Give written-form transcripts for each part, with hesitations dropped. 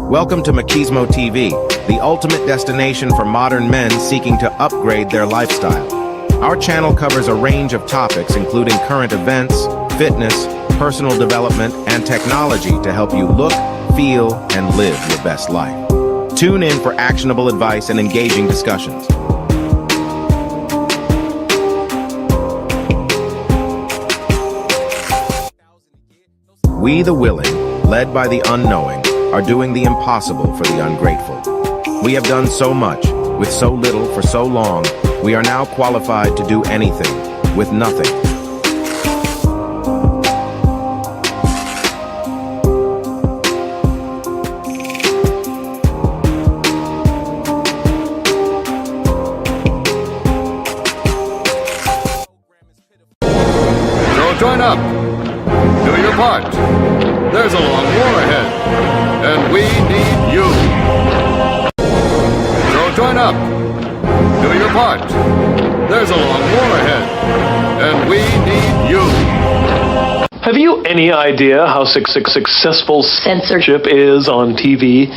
Welcome to Machismo TV, the ultimate destination for modern men seeking to upgrade their lifestyle. Our channel covers a range of topics including current events, fitness, personal development, and technology to help you look, feel, and live your best life. Tune in for actionable advice and engaging discussions. We the willing, led by the unknowing, are doing the impossible for the ungrateful. We have done so much, with so little for so long, we are now qualified to do anything, with nothing. So join up. Do your part. There's a long war ahead, and we need you. So join up. Do your part. There's a long war ahead, and we need you. Have you any idea how successful censorship is on TV?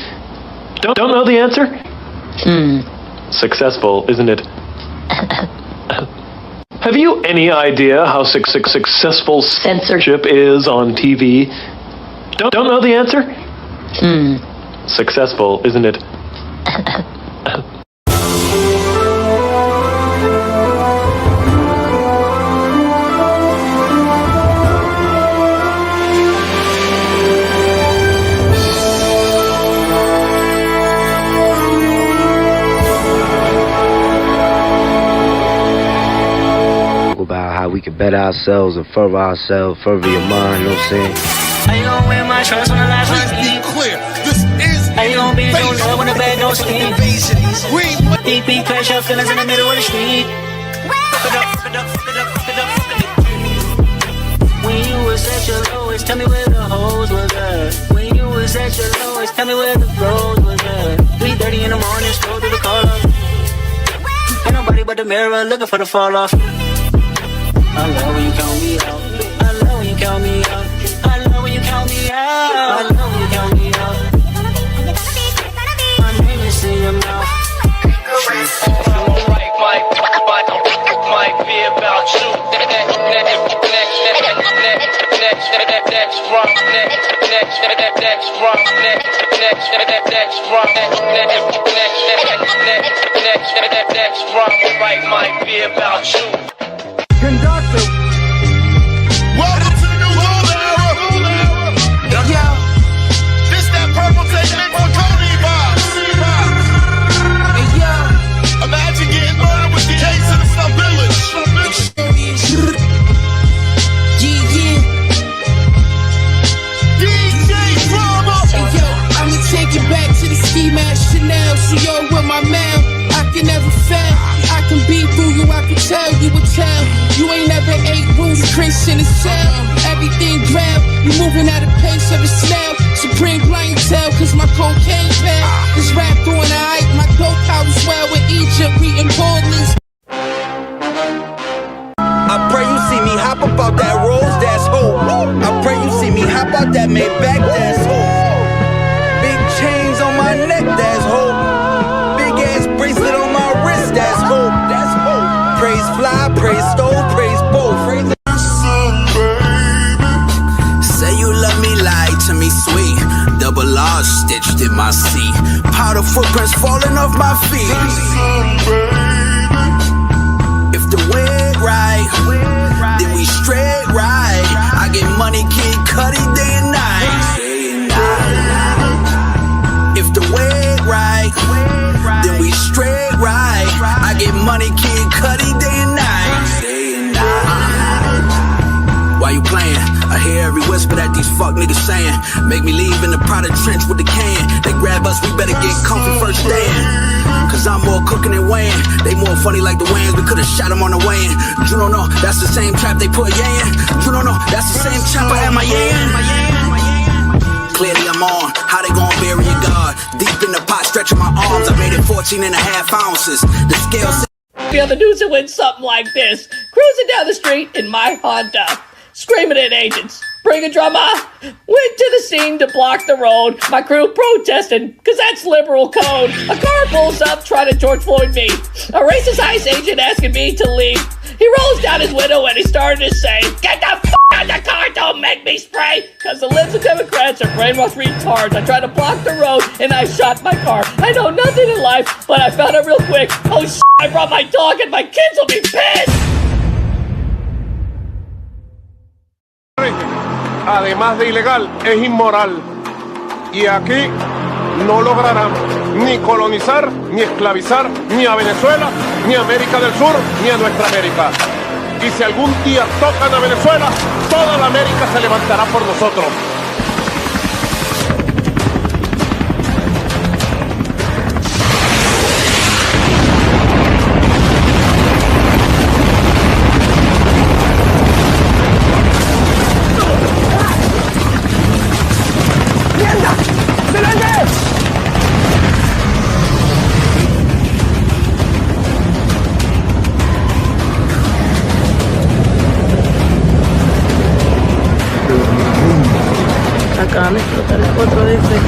Don't know the answer? Successful, isn't it? Have you any idea how successful censorship is on TV? Don't know the answer? Successful, isn't it? About how we can better ourselves and further ourselves, further your mind, you know what I'm saying? How you gon' wear my shorts when the last one Be clear, this is How you gon' be in your love when the bed don't sleep? Deep crash your feelings in the middle of the street. When you was at your lowest, tell me where the hoes was at. When you was at your lowest, tell me where the bros was at. 3:30 in the morning, scroll through the call up. Ain't nobody but the mirror looking for the fall off. I love when you count me out. I love when you count me out. I love when you count me out. I love when you count me out. My name is in your mouth. Might be about you. Might be about you. Conductor. Welcome to the new golden era. Yo. This that purple technique for 𝐂𝐍𝐉𝐎𝐘. Hey yo. Imagine getting murdered with the case in some village. Yeah. DJ Drama. Hey yo, I'ma take it back to the ski mask Chanel. So yo, with my mouth, I can never fail. I can be through you, I can tell you would tell. You ain't never ate rules, Chris in a cell. Everything grab, you moving at a pace of a snail. Supreme clientele, cause my cocaine pal is wrapped on the hype. My dope house well with Egypt, reading Portland's. I pray you see me hop up out that Rolls, that's hope. I pray you see me hop out that Maybach, that's hope. Big chains on my neck, that's hope. Big ass bracelet on my wrist, that's hope. That's hope. Praise fly, praise stove, praise both. Say you love me, lie to me, sweet. Double R stitched in my seat. Powder footprints falling off my feet. If the wig right, then we straight right. I get money, 𝐘𝐒 day and night. If the wig right, then we straight right. I get money, 𝐘𝐒 day and night. Why you playing? I hear every whisper that these fuck niggas saying. Make me leave in the Prada trench with the can. They grab us, we better get comfy first stand. Cause I'm more cooking than weighing. They more funny like the Wayans, we could've shot them on the way in. You don't know, that's the same trap they put Ye in. You don't know, that's the same trap I had my Ye in. Clearly I'm on, how they gon' bury your God? Deep in the pot, stretching my arms, I made it 14 and a half ounces. The scale The other dudes that went something like this, cruising down the street in my Honda. screaming at agents. Bring a drama. Went to the scene to block the road. My crew protesting, cause that's liberal code. A car pulls up trying to George Floyd me. A racist ICE agent asking me to leave. He rolls down his window and he started to say, "Get the f*** out the car, don't make me spray!" Cause the libs of Democrats are brainwashed retards. I tried to block the road and I shot my car. I know nothing in life, but I found out real quick. Oh shit, I brought my dog and my kids will be pissed! Además de ilegal, es inmoral. Y aquí no lograrán ni colonizar, ni esclavizar, ni a Venezuela, ni a América del Sur, ni a nuestra América. Y si algún día tocan a Venezuela, toda la América se levantará por nosotros. Acaban de explotar otro de estos.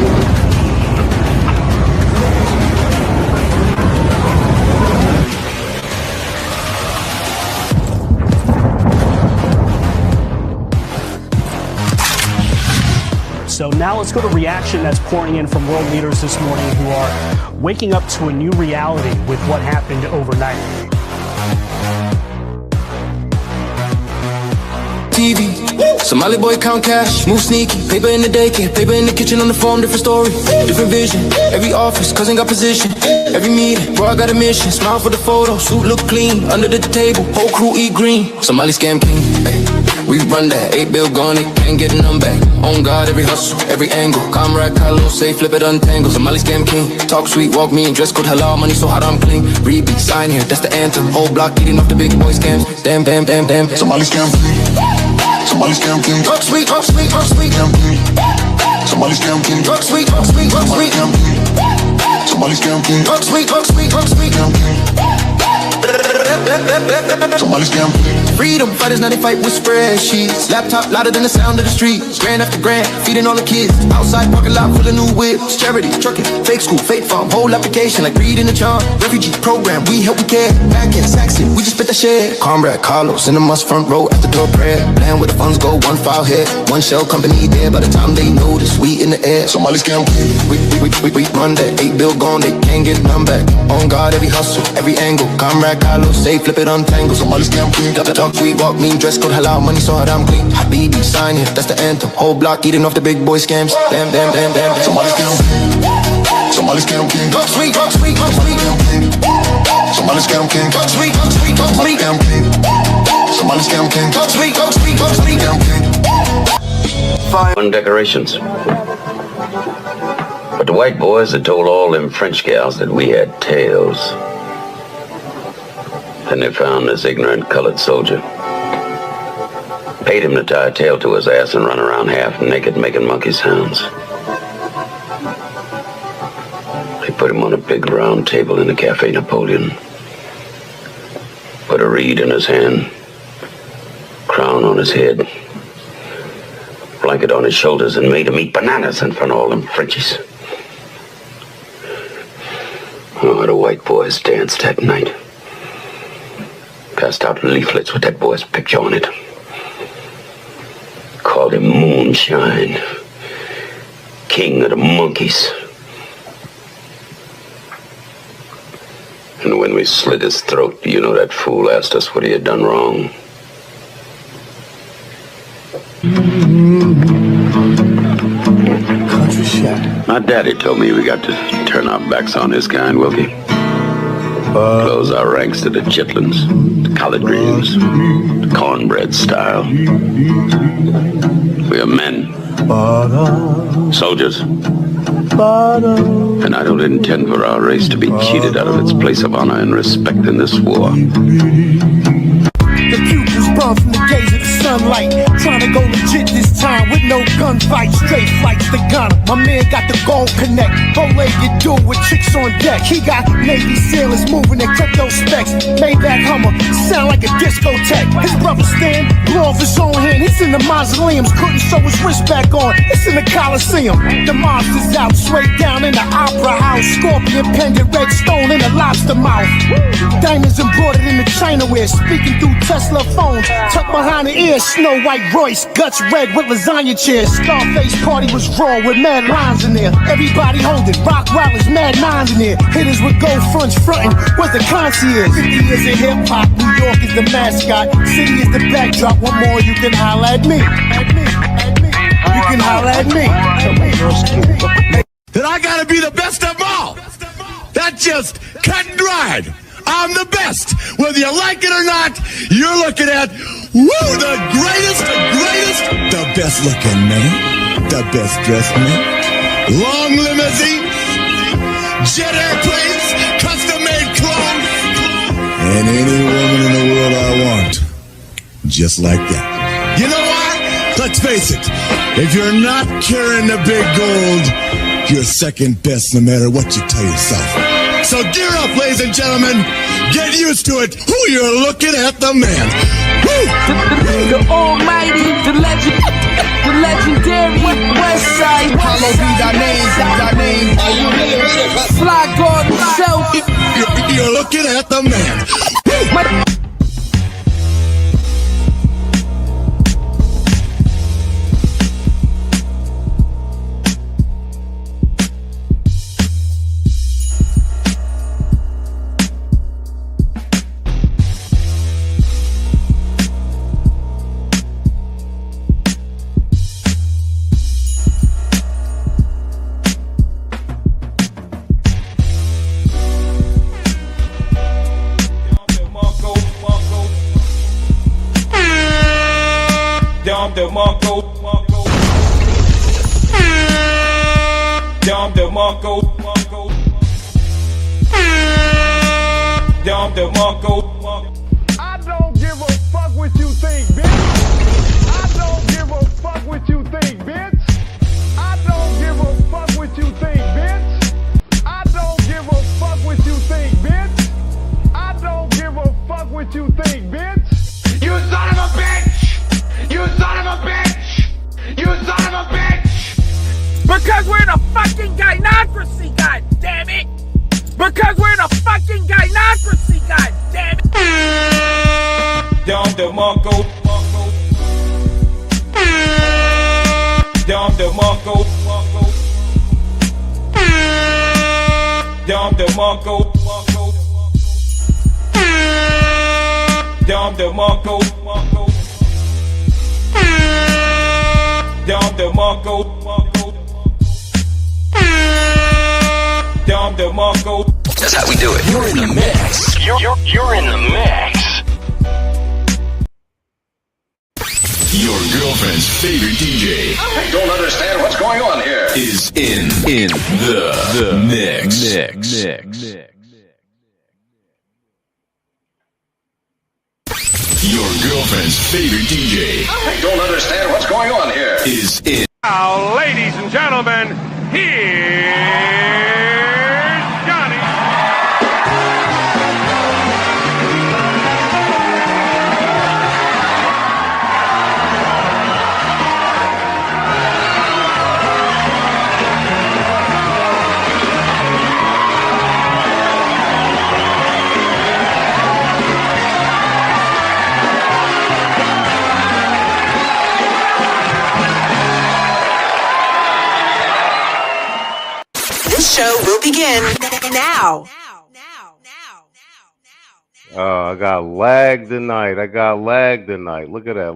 So now let's go to reaction that's pouring in from world leaders this morning who are waking up to a new reality with what happened overnight. TV, Somali boy count cash, move sneaky, paper in the daycare, paper in the kitchen on the phone, different story, different vision, every office, cousin got position, every meeting, bro I got a mission, smile for the photo, suit look clean, under the table, whole crew eat green, Somali scam king, ay, we run that, 8 bill gone, it can't get none back, on God every hustle, every angle, comrade Kylo, say flip it untangle, Somali scam king, talk sweet, walk me in, dress code halal, money so hot I'm clean, read beat, sign here, that's the anthem, whole block eating off the big boy scams, damn, damn, damn, damn, Somali scam king. Somebody scam king. Talk sweet, talk sweet, talk sweet. Scam king. Somebody scam king. Talk sweet, talk sweet, talk sweet. Scam king. Somebody scam king. Talk sweet, talk sweet, talk sweet. Scam king. Somebody scam king. Freedom fighters now they fight with spreadsheets. Laptop louder than the sound of the streets. Grand after grand, feeding all the kids. Outside parking lot full of new whips. Charity, trucking, fake school, fake farm. Whole application like reading the charm. Refugee program, we help we care. Back in Saxon, we just spit that shit. Comrade Carlos in the must front row at the door prayer. Plan where the funds go, one file hit. One shell company there by the time they notice. We in the air. Somebody scam king. We run that 8 bill gone, they can't get none back. On God every hustle, every angle. Comrade Carlos, say flip it untangle. Somebody scam king. Talk sweet, walk mean, dress code halal, money so hot I'm clean. Habibi, sign here, that's the anthem. Whole block eating off the big boy scams. Damn, damn, damn, damn, damn. Somebody scam king. Somebody scam king. Talk sweet, talk sweet, talk sweet. Somebody scam king. Talk sweet, talk sweet, talk sweet. Scam king. Somebody scam king. Talk sweet, talk sweet, talk sweet. Scam king. On decorations. But the white boys had told all them French gals that we had tails. Then they found this ignorant colored soldier. Paid him to tie a tail to his ass and run around half naked making monkey sounds. They put him on a big round table in the Cafe Napoleon. Put a reed in his hand, crown on his head, blanket on his shoulders, and made him eat bananas in front of all them Frenchies. Oh, the white boys danced that night. Passed out leaflets with that boy's picture on it. Called him Moonshine, King of the Monkeys. And when we slit his throat, you know that fool asked us what he had done wrong. Country shot. My daddy told me we got to turn our backs on this kind, Wilkie. Close our ranks to the chitlins, the collard greens, the cornbread style. We are men, soldiers, and I don't intend for our race to be cheated out of its place of honor and respect in this war. The pupils burn from the gaze of the sunlight. Trying to go legit this time with no gunfight. fight, straight flights to Ghana. My man got the gold connect. Bow-legged dude with chicks on deck. He got Navy sailors moving their crypto specs. Maybach Hummer, sound like a discotheque. His brother Stan, blow off his own hand. He's in the mausoleums, couldn't sew his wrist back on. It's in the Coliseum. The monster's out, straight down in the opera house. Scorpion pendant, red stone in a lobster mouth. Diamonds embroidered in the Chinaware. Speaking through Tesla phones. Tucked behind the ear, Snow White Royce. Guts red with lasagna chairs. Scarface party was raw with mad lines in there. Everybody holding, rock rollers, mad nines in there. Hitters with gold fronts frontin', what's the concierge? 50 years of hip hop, New York is the mascot. City is the backdrop, one more you can holler at me. You can holler at me. That I gotta be the best of all. That's just cut and dried. I'm the best. Whether you like it or not, you're looking at, the greatest, the best looking man, the best dressed man. Long limousine, jet airplanes, custom made clothes, and any woman in the world I want. Just like that. You know what? Let's face it. If you're not carrying the big gold, you're second best no matter what you tell yourself. So gear up, ladies and gentlemen. Get used to it. Who you're looking at, the man. Woo! The almighty, the legend, the legendary Westside. Hallowed be thy name, Fly God himself. You're looking at the man. Woo! I don't give a fuck what you think, bitch. I don't give a fuck what you think, bitch. I don't give a fuck what you think, bitch. I don't give a fuck what you think, bitch. I don't give a fuck what you think, bitch. You son of a bitch! You son of a bitch! You son of a bitch! Because we're in a fucking gynocracy, god damn it! Because we're in a fucking gynocracy, god damn it! Dom the Monko. Dom the Monko. Dom the Monko. Dom the Monko. Dom the Monko. Dom the Monko. That's how we do it. You're in the mix. You're in the mix. Your girlfriend's favorite DJ. I don't understand what's going on here. Is in the mix. Your girlfriend's favorite DJ. I don't understand what's going on here. Is in. Now, ladies and gentlemen, here's Johnny. Show will begin now. I got lag tonight. Look at that.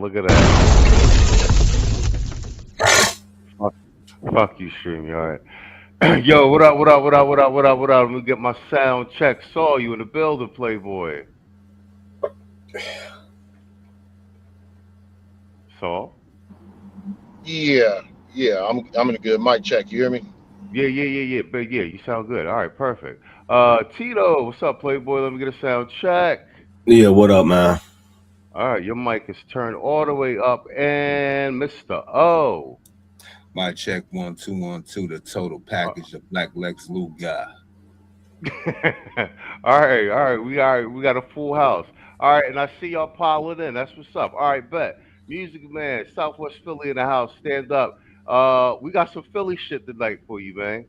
Fuck you, stream. All right. Yo, what up? Let me get my sound check. Saw you in the building, Playboy. Saw? Yeah. I'm in a good mic check. You hear me? Yeah. But yeah, you sound good. All right, perfect. Tito, what's up, Playboy? Let me get a sound check. Yeah, what up, man? All right, your mic is turned all the way up, and Mr. O. My check 1 2 1 2. The total package, the Black Lex Luke guy. All right. We got a full house. All right, and I see y'all piling in. That's what's up. All right, bet. Music man, Southwest Philly in the house. Stand up. We got some Philly shit tonight for you, man.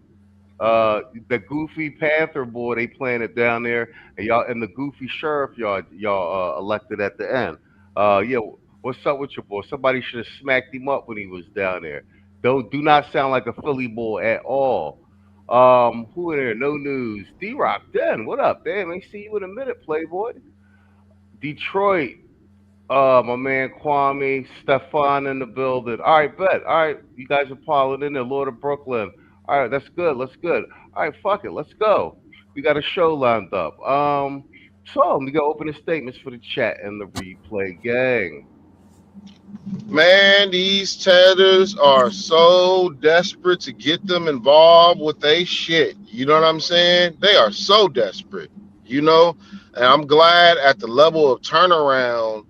The Goofy Panther boy, they playing it down there, and the Goofy Sheriff y'all elected at the end. Yeah, what's up with your boy? Somebody should have smacked him up when he was down there. Do not sound like a Philly boy at all. Who in there? No news. D-Rock Den, what up? Damn, ain't see you in a minute, Playboy. Detroit. My man Kwame, Stefan in the building. All right, bet. All right, you guys are piling in there. Lord of Brooklyn. All right, that's good. Let's good. All right, fuck it. Let's go. We got a show lined up. So we got opening statements for the chat and the replay gang. Man, these tatters are so desperate to get them involved with they shit. You know what I'm saying? They are so desperate, you know? And I'm glad at the level of turnaround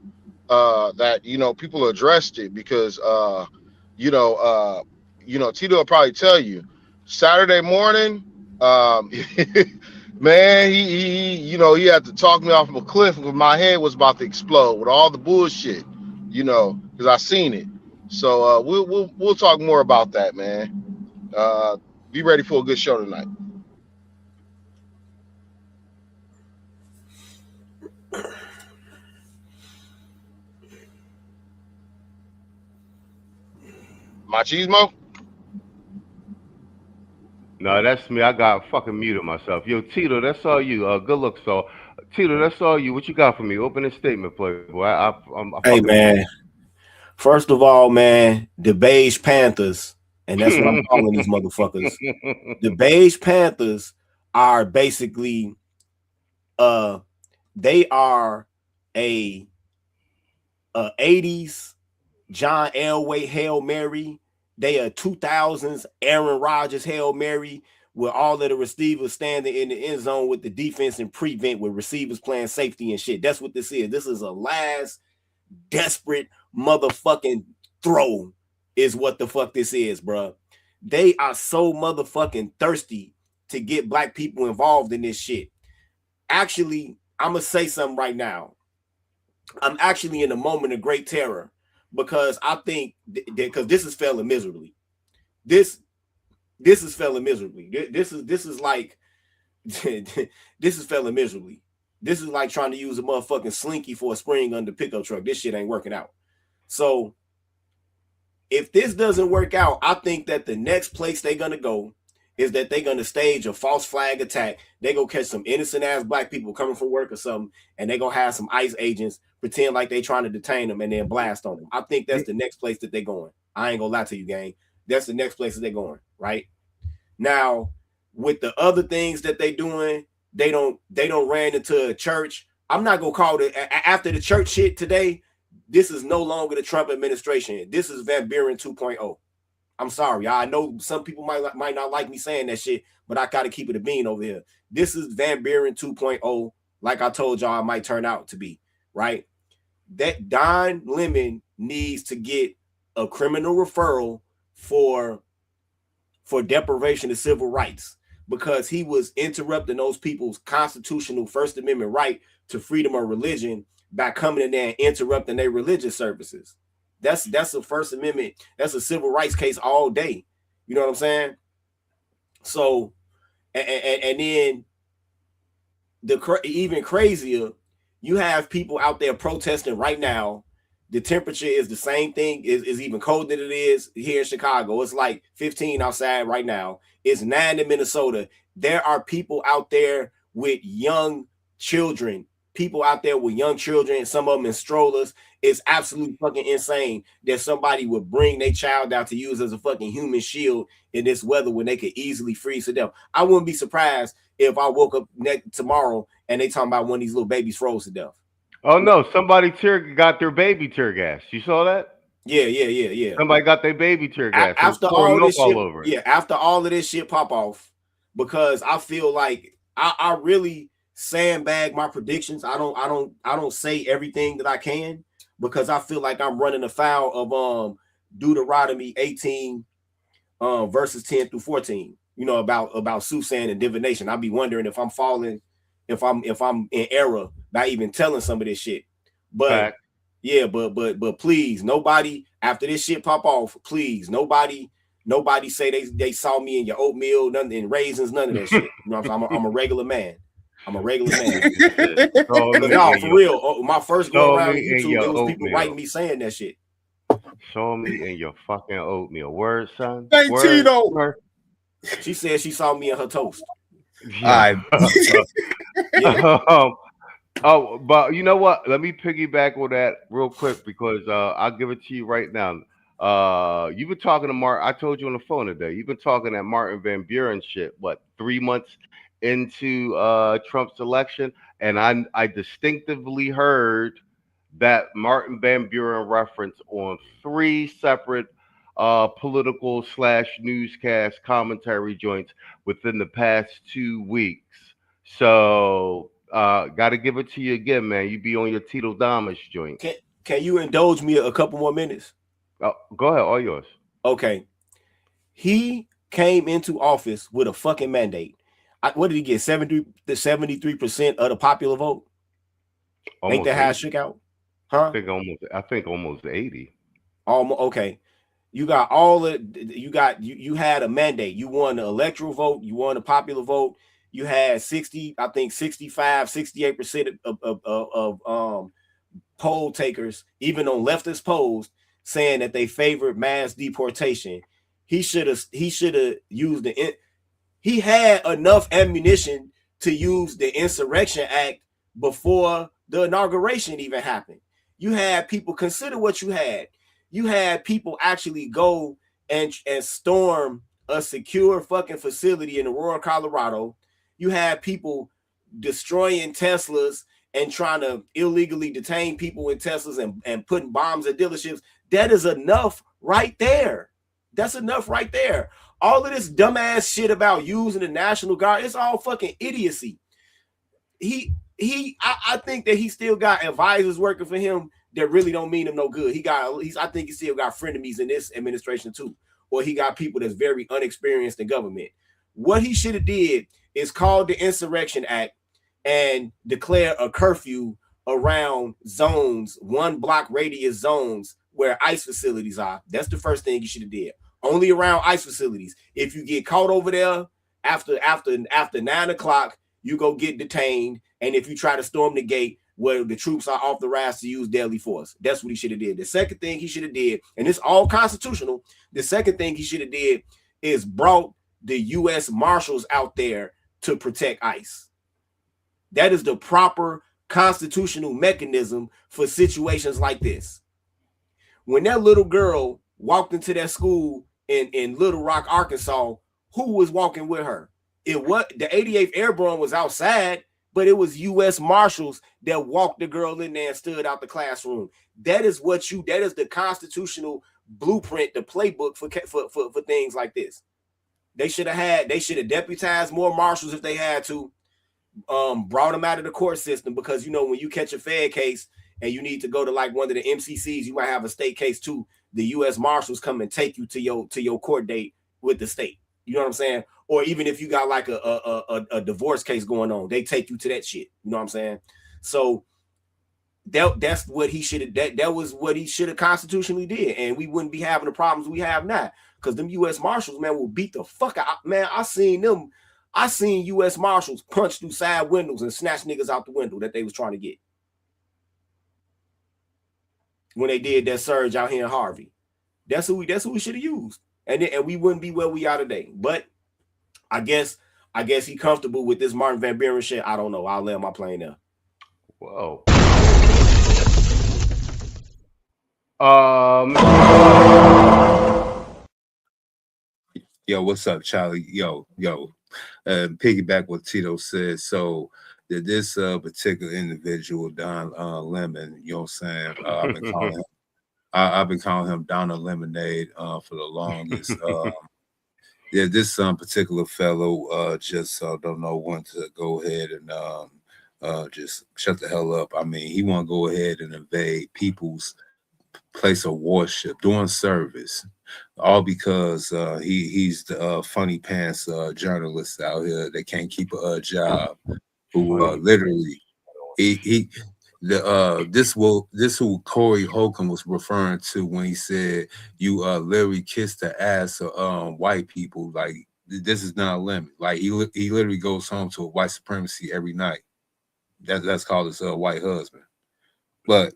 that, you know, people addressed it because, Tito will probably tell you, Saturday morning, man, he had to talk me off of a cliff because my head was about to explode with all the bullshit, you know, because I seen it. So we'll talk more about that, man. Be ready for a good show tonight. Machismo? No, that's me. I got fucking muted myself. Yo, Tito, that's all you. Good luck, so. Tito, that's all you. What you got for me? Opening statement, Playboy. Hey, man. First of all, man, the Beige Panthers, and that's what I'm calling these motherfuckers. The Beige Panthers are basically, they are a 80s John Elway Hail Mary. They are 2000s Aaron Rodgers Hail Mary with all of the receivers standing in the end zone with the defense and prevent with receivers playing safety and shit. That's what this is. This is a last desperate motherfucking throw is what the fuck this is, bro. They are so motherfucking thirsty to get black people involved in this shit. Actually, I'm going to say something right now. I'm actually in a moment of great terror. Because I think because this is failing miserably. This is failing miserably. This is like this is failing miserably. This is like trying to use a motherfucking slinky for a spring under pickup truck. This shit ain't working out. So if this doesn't work out, I think that the next place they're gonna go is that they're gonna stage a false flag attack. They go catch some innocent ass black people coming from work or something, and they gonna have some ICE agents pretend like they trying to detain them and then blast on them. I think that's the next place that they're going. I ain't gonna lie to you, gang. That's the next place that they're going, right? Now, with the other things that they doing, they don't ran into a church. I'm not gonna call it after the church shit today. This is no longer the Trump administration. This is Van Buren 2.0. I'm sorry. I know some people might not like me saying that shit, but I gotta keep it a bean over here. This is Van Buren 2.0, like I told y'all I might turn out to be, right? That Don Lemon needs to get a criminal referral for deprivation of civil rights because he was interrupting those people's constitutional First Amendment right to freedom of religion by coming in there and interrupting their religious services. That's a First Amendment. That's a civil rights case all day. You know what I'm saying? So, and then even crazier, you have people out there protesting right now. The temperature is the same thing, is even colder than it is here in Chicago. It's like 15 outside right now. It's 9 in Minnesota. There are people out there with young children, some of them in strollers. It's absolutely fucking insane that somebody would bring their child out to use as a fucking human shield in this weather when they could easily freeze to death. I wouldn't be surprised if I woke up tomorrow and they talking about one of these little babies froze to death. Oh no, somebody got their baby tear gas. You saw that? Yeah. Somebody got their baby tear gas. After all this shit, after all of this shit pop off, because I feel like I really sandbag my predictions. I don't say everything that I can because I feel like I'm running afoul of Deuteronomy 18 verses 10 through 14. You know, about soothsaying and divination. I'll be wondering if I'm falling, if I'm in error by even telling some of this shit. But yeah, but please, nobody after this shit pop off, please, nobody say they saw me in your oatmeal, nothing in raisins, none of that shit. You know what I'm saying? I'm a regular man. I'm a regular man. No, for real. My first go around YouTube, it was people writing me saying that shit. Show me in your fucking oatmeal. Word, son. Hey, Word, Tito. word. She said she saw me in her toast. Yeah. Oh, but you know what? Let me piggyback on that real quick because I'll give it to you right now. You've been talking to Mark. I told you on the phone today. You've been talking that Martin Van Buren shit. What, 3 months into Trump's election? And I distinctively heard that Martin Van Buren reference on 3 separate political / newscast commentary joints within the past 2 weeks. So got to give it to you again, man. You be on your Tito Damas joint. Can you indulge me a couple more minutes? Oh, go ahead, all yours. Okay. He came into office with a fucking mandate. What did he get? 73% of the popular vote? Ain't that how it shook out? Huh? I think almost 80. Okay. You got you had a mandate. You won the electoral vote, you won the popular vote. You had 68% of poll takers, even on leftist polls, saying that they favored mass deportation. He should have used he had enough ammunition to use the Insurrection Act before the inauguration even happened. You had people, consider what you had. You had people actually go and storm a secure fucking facility in Aurora, Colorado. You had people destroying Teslas and trying to illegally detain people in Teslas and putting bombs at dealerships. That is enough right there. That's enough right there. All of this dumbass shit about using the National Guard, it's all fucking idiocy. I think that he still got advisors working for him that really don't mean him no good. I think he still got frenemies in this administration too. Or he got people that's very unexperienced in government. What he should have did is call the Insurrection Act and declare a curfew around zones, 1 block radius zones where ICE facilities are. That's the first thing you should have did. Only around ICE facilities. If you get caught over there after 9 o'clock, you go get detained. And if you try to storm the gate where the troops are authorized to use deadly force, that's what he should have did. The second thing he should have did, and it's all constitutional, the second thing he should have did is brought the U.S. Marshals out there to protect ICE. That is the proper constitutional mechanism for situations like this. When that little girl walked into that school in Little Rock, Arkansas, who was walking with her? The 88th Airborne was outside, but it was U.S. Marshals that walked the girl in there and stood out the classroom. That is the constitutional blueprint, the playbook for things like this. They should have deputized more marshals if they had to, brought them out of the court system, because, you know, when you catch a Fed case and you need to go to like one of the MCCs, you might have a state case too. The U.S. Marshals come and take you to your court date with the state. You know what I'm saying? Or even if you got like a divorce case going on, they take you to that shit. You know what I'm saying? So that's what he should have. That was what he should have constitutionally did, and we wouldn't be having the problems we have now. Because them U.S. Marshals, man, will beat the fuck out. Man, I seen U.S. Marshals punch through side windows and snatch niggas out the window that they was trying to get when they did that surge out here in Harvey. That's who we should have used, and we wouldn't be where we are today. But I guess he comfortable with this Martin Van Buren shit. I don't know. I'll land my plane there. Whoa. Yo, what's up, Charlie? Yo. Piggyback what Tito said. So that this particular individual, Don Lemon, you know what I'm saying? I've been calling him Donna Lemonade for the longest. Yeah, this particular fellow just don't know when to go ahead and just shut the hell up. I mean, he want to go ahead and invade people's place of worship, doing service, all because he's the funny pants journalist out here that can't keep a job, who literally this who Corey Holcomb was referring to when he said you literally kiss the ass of white people. Like, this is not a limit. Like, he literally goes home to a white supremacy every night. That's called his white husband. But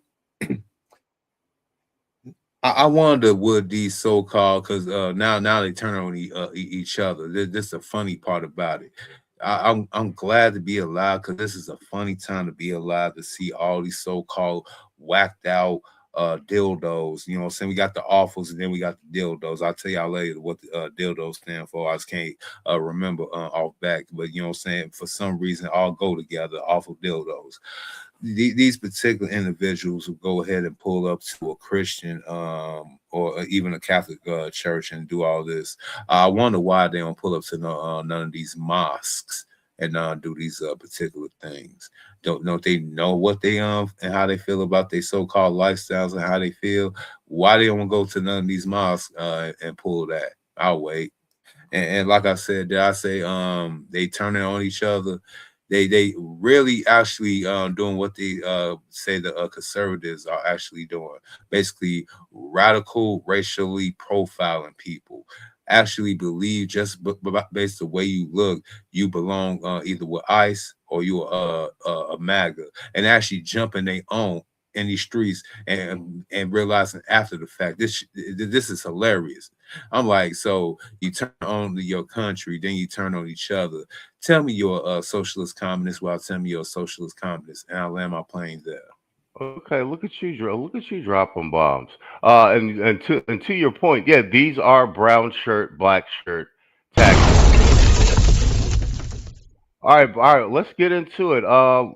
I wonder would these so-called, because now they turn on each other. This is the funny part about it. I'm glad to be alive, because this is a funny time to be alive, to see all these so-called whacked out dildos. You know what I'm saying? We got the awfuls and then we got the dildos. I'll tell y'all later what the dildos stand for. I just can't remember off back, but you know what I'm saying? For some reason, all go together, awful dildos. These particular individuals who go ahead and pull up to a Christian or even a Catholic church and do all this, I wonder why they don't pull up to none of these mosques and do these particular things. Don't they know what they and how they feel about their so-called lifestyles and how they feel? Why they don't go to none of these mosques and pull that? I'll wait. And like I said, did I say they turning on each other? They really actually doing what they say the conservatives are actually doing. Basically, radical racially profiling people. Actually believe just based the way you look, you belong either with ICE or you are a MAGA, and actually jumping their own in these streets and realizing after the fact this is hilarious. I'm like, so you turn on your country, then you turn on each other. Tell me you're a socialist communist while telling me you're a socialist communist, and I'll land my plane there. Okay, look at you dropping bombs. And to your point, yeah, these are brown shirt, black shirt tactics. All right, let's get into it.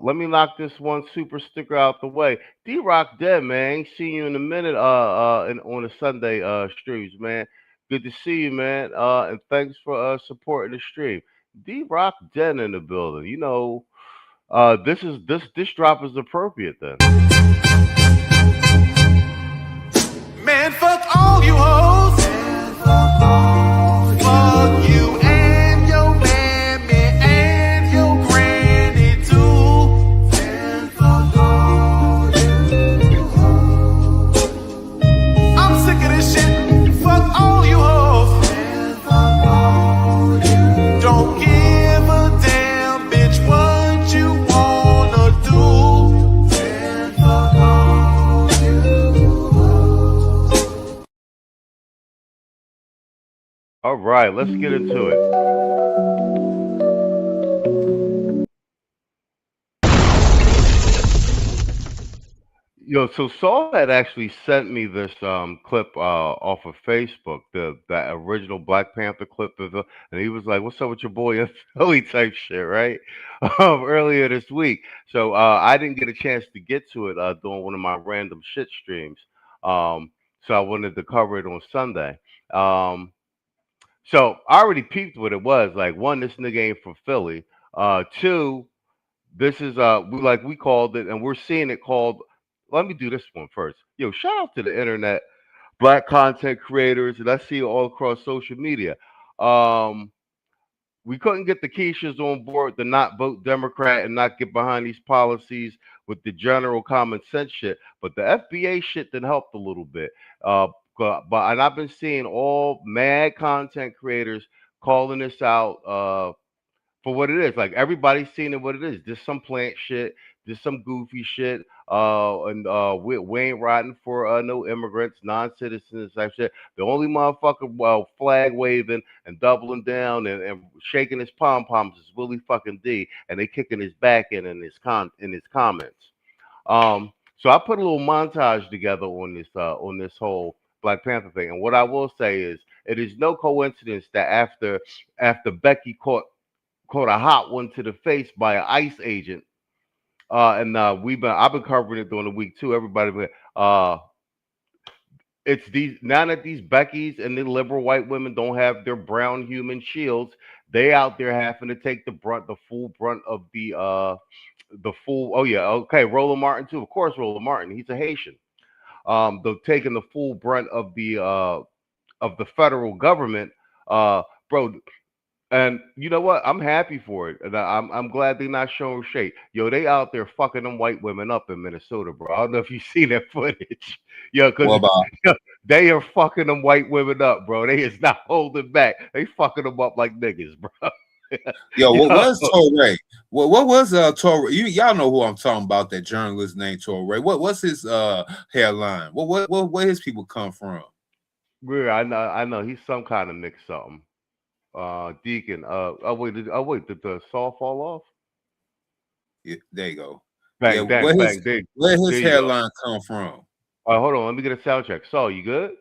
Let me knock this one super sticker out the way. D-Rock dead, man. Ain't seen you in a minute on the Sunday streams, man. Good to see you, man. And thanks for supporting the stream. D-Rock dead in the building. You know, this drop is appropriate then. Man, fuck all you hoes. Fuck you and your mammy and your granny too. Man, fuck all you hoes. I'm sick of this shit. Fuck all you hoes. Man, fuck all you. Don't give a damn, bitch, what you wanna do. Man, fuck all you hoes. All right, let's get into it. Yo, so Saul had actually sent me this clip off of Facebook, that original Black Panther clip, and he was like, "What's up with your boy in Philly?" type shit, right? Earlier this week. So I didn't get a chance to get to it during one of my random shit streams. So I wanted to cover it on Sunday. So I already peeped what it was. Like, one, this nigga ain't from Philly. Two, this is we called it, and we're seeing it called. Let me do this one first. Yo, shout out to the internet, black content creators, and I see it all across social media. We couldn't get the Keishas on board to not vote Democrat and not get behind these policies with the general common sense shit, but the FBA shit did help a little bit. But I've been seeing all mad content creators calling this out for what it is. Like, everybody's seeing it what it is. Just some plant shit, just some goofy shit. And we ain't riding for no immigrants, non-citizens, type shit. The only motherfucker flag waving and doubling down and shaking his pom poms is Willie fucking D, and they kicking his back in his comments. So I put a little montage together on this whole Black Panther thing, and what I will say is, it is no coincidence that after Becky caught a hot one to the face by an ICE agent, and I've been covering it during the week too. Everybody, it's these, now that these Beckys and the liberal white women don't have their brown human shields, they out there having to take the full brunt of the full. Oh yeah, okay, Roland Martin too. Of course, Roland Martin. He's a Haitian. the taking the full brunt of the federal government, bro. And you know what? I'm happy for it, and I'm glad they're not showing shade. Yo, they out there fucking them white women up in Minnesota, bro. I don't know if you see that footage. Yo, because they are fucking them white women up, bro. They is not holding back. They fucking them up like niggas, bro. Yo, what was Torre? What was Torre? Y'all know who I'm talking about? That journalist named Torre. What's his hairline? Where his people come from? Yeah, I know. He's some kind of mix something. Deacon. Wait, did the saw fall off? Yeah, there you go. Bang, yeah, bang, bang. Where his hairline come from? Hold on, let me get a sound check. Saw, you good?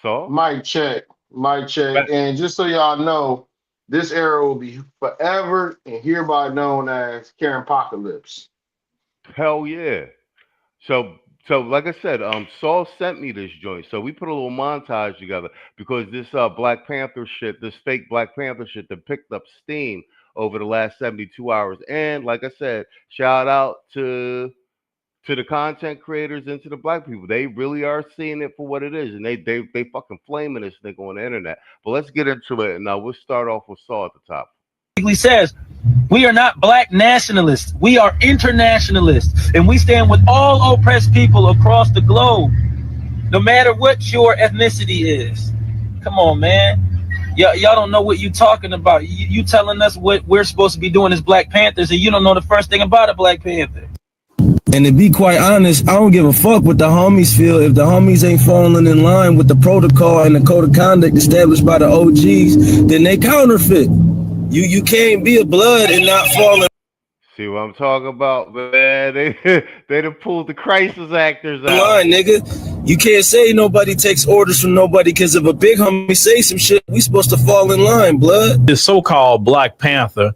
Saw? Mic check. And just so y'all know, this era will be forever and hereby known as Karen Apocalypse. Hell yeah. So like I said, Saul sent me this joint. So we put a little montage together because this Black Panther shit, this fake Black Panther shit that picked up steam over the last 72 hours. And like I said, shout out to the content creators and to the black people. They really are seeing it for what it is. And they fucking flaming this nigga on the internet. But let's get into it. And now we'll start off with Saul at the top. Says we are not black nationalists, we are internationalists, and we stand with all oppressed people across the globe, no matter what your ethnicity is. Come on, man. Y'all don't know what you talking about. You telling us what we're supposed to be doing as Black Panthers, and you don't know the first thing about a Black Panther. And to be quite honest, I don't give a fuck what the homies feel. If the homies ain't falling in line with the protocol and the code of conduct established by the OGs, then they counterfeit. You can't be a blood and not fall in. See what I'm talking about, man? They done pulled the crisis actors out. Line, nigga. You can't say nobody takes orders from nobody, because if a big homie say some shit, we supposed to fall in line, blood. This so-called Black Panther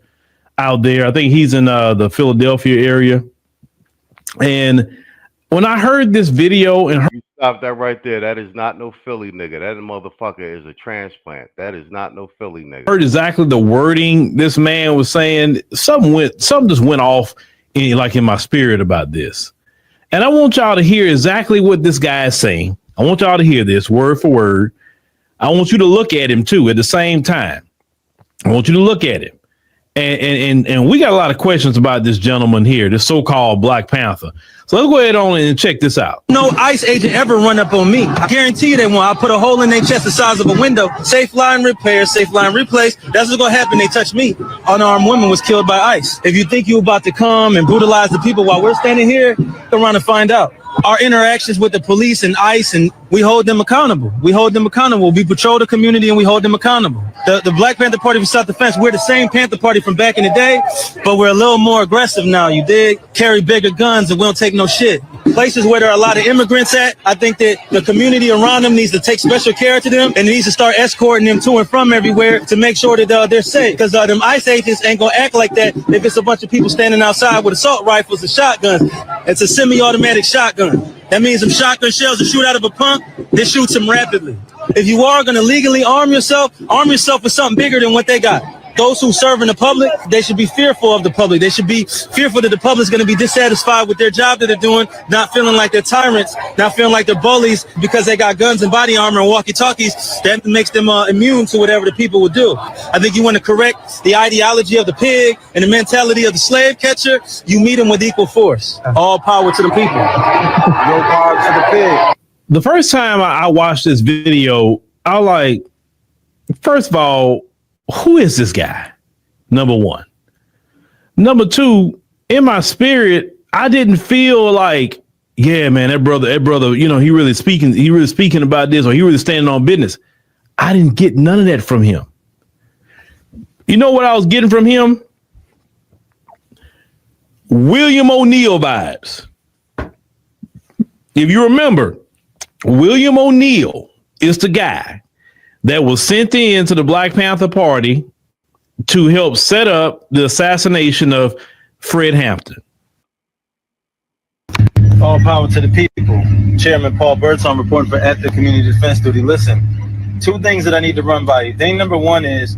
out there, I think he's in the Philadelphia area. And when I heard this video and you stop that right there. That is not no Philly nigga. That motherfucker is a transplant. That is not no Philly nigga. heard exactly the wording this man was saying, something just went off in my spirit about this. And I want y'all to hear exactly what this guy is saying. I want y'all to hear this word for word. I want you to look at him too at the same time. I want you to look at him. And we got a lot of questions about this gentleman here, this so-called Black Panther. So let's go ahead on and check this out. No ICE agent ever run up on me. I guarantee you they won't. I put a hole in their chest the size of a window. Safe line repair, safe line replace. That's what's gonna happen. They touch me. Unarmed woman was killed by ICE. If you think you're about to come and brutalize the people while we're standing here, come around and find out. Our interactions with the police and ICE, and we hold them accountable. We patrol the community and we hold them accountable. The Black Panther Party for Self-Defense, we're the same Panther Party from back in the day, but we're a little more aggressive now, you dig? Carry bigger guns and we don't take no shit. Places where there are a lot of immigrants at, I think that the community around them needs to take special care to them and needs to start escorting them to and from everywhere to make sure that they're safe. Because them ICE agents ain't gonna act like that if it's a bunch of people standing outside with assault rifles and shotguns. It's a semi-automatic shotgun. That means them shotgun shells that shoot out of a pump, they shoot them rapidly. If you are gonna legally arm yourself with something bigger than what they got. Those who serve in the public, they should be fearful of the public. They should be fearful that the public is going to be dissatisfied with their job that they're doing, not feeling like they're tyrants, not feeling like they're bullies because they got guns and body armor and walkie-talkies. That makes them immune to whatever the people would do. I think you want to correct the ideology of the pig and the mentality of the slave catcher. You meet them with equal force. All power to the people. No power to the pig. The first time I watched this video, I was like, first of all, who is this guy? Number one. Number two, in my spirit, I didn't feel like, yeah, man, that brother, he really speaking about this, or he really standing on business. I didn't get none of that from him. You know what I was getting from him? William O'Neal vibes. If you remember, William O'Neal is the guy that was sent in to the Black Panther Party to help set up the assassination of Fred Hampton. All power to the people. Chairman Paul Birdsong reporting for Active Community Defense Duty. Listen, two things that I need to run by you. Thing number one is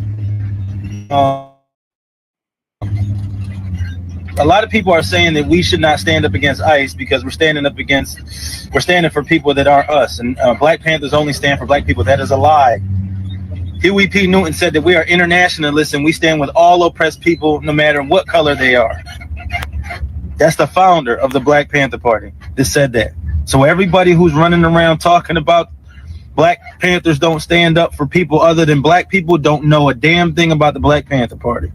a lot of people are saying that we should not stand up against ICE because we're standing for people that aren't us, and Black Panthers only stand for black people. That is a lie. Huey P. Newton said that we are internationalists and we stand with all oppressed people no matter what color they are. That's the founder of the Black Panther Party that said that. So everybody who's running around talking about Black Panthers don't stand up for people other than black people don't know a damn thing about the Black Panther Party.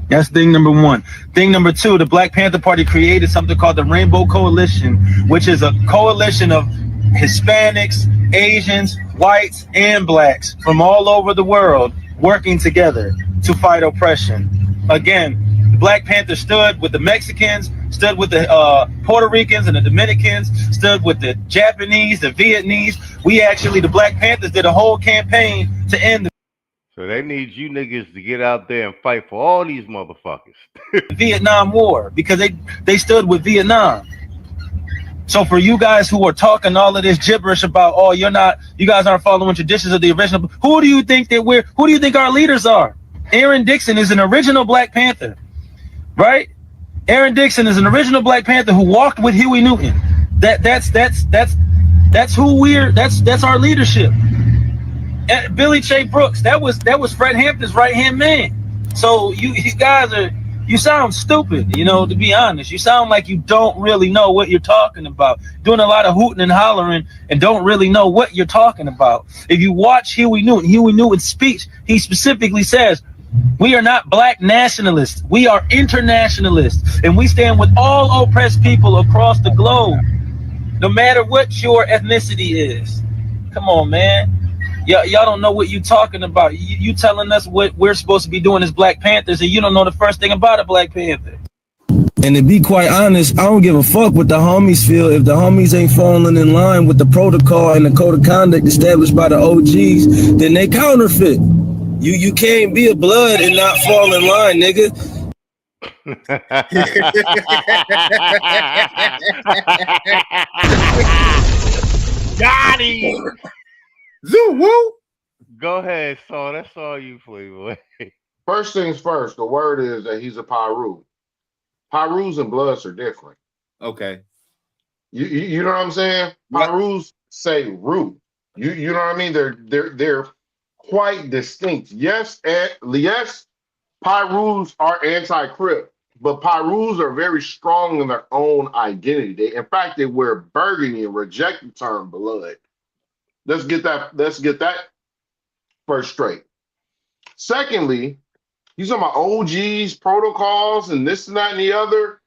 That's thing number one. Thing number two, the Black Panther Party created something called the Rainbow Coalition, which is a coalition of Hispanics, Asians, whites, and blacks from all over the world working together to fight oppression. Again, the Black Panthers stood with the Mexicans, stood with the Puerto Ricans and the Dominicans, stood with the Japanese, the Vietnamese. The Black Panthers did a whole campaign to end the So they need you niggas to get out there and fight for all these motherfuckers. Vietnam War because they stood with Vietnam. So for you guys who are talking all of this gibberish about, oh, you guys aren't following traditions of the original, who do you think our leaders are? Aaron Dixon is an original Black Panther, right? Aaron Dixon is an original Black Panther who walked with Huey Newton. That's our leadership. And Billy J. Brooks, that was Fred Hampton's right-hand man. So you guys you sound stupid, to be honest. You sound like you don't really know what you're talking about. Doing a lot of hooting and hollering and don't really know what you're talking about. If you watch Huey Newton's speech, he specifically says, we are not black nationalists. We are internationalists. And we stand with all oppressed people across the globe, no matter what your ethnicity is. Come on, man. Y'all don't know what you're talking about. You telling us what we're supposed to be doing as Black Panthers, and you don't know the first thing about a Black Panther. And to be quite honest, I don't give a fuck what the homies feel. If the homies ain't falling in line with the protocol and the code of conduct established by the OGs, then they counterfeit. You can't be a blood and not fall in line, nigga. Got him. Zoo woo. Go ahead, Saul. That's all you, Playboy. First things first, the word is that he's a Pyru. Pyrus and Bloods are different. Okay. You know what I'm saying? Pyrus say root. You know what I mean? They're quite distinct. Yes, Pyrus are anti-Crip, but Pyrus are very strong in their own identity. In fact, they wear burgundy and reject the term blood. Let's get that first straight. Secondly, you talking about OGs, protocols, and this and that and the other.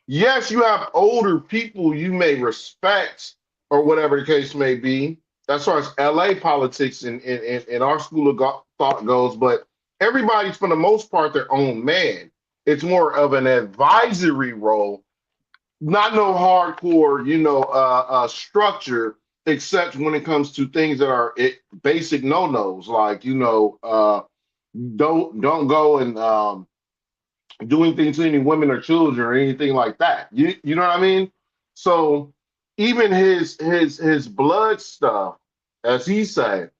Yes, you have older people you may respect or whatever the case may be, as far as LA politics in our school of thought goes, but everybody's for the most part their own man. It's more of an advisory role, not no hardcore, structure, except when it comes to things that are basic no-nos, like, don't go and doing things to any women or children or anything like that. You know what I mean? So even his blood stuff, as he said,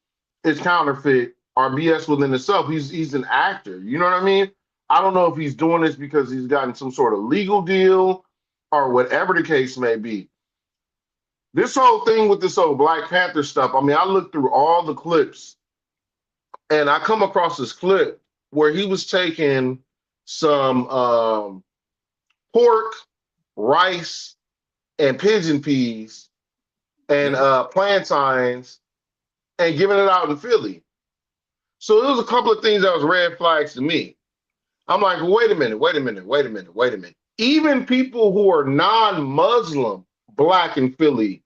is counterfeit or BS within itself. He's an actor. You know what I mean? I don't know if he's doing this because he's gotten some sort of legal deal or whatever the case may be. This whole thing with this old Black Panther stuff, I mean, I looked through all the clips and I come across this clip where he was taking some pork, rice, and pigeon peas and plantains and giving it out in Philly. So there was a couple of things that was red flags to me. I'm like, wait a minute. Even people who are non-Muslim Black in Philly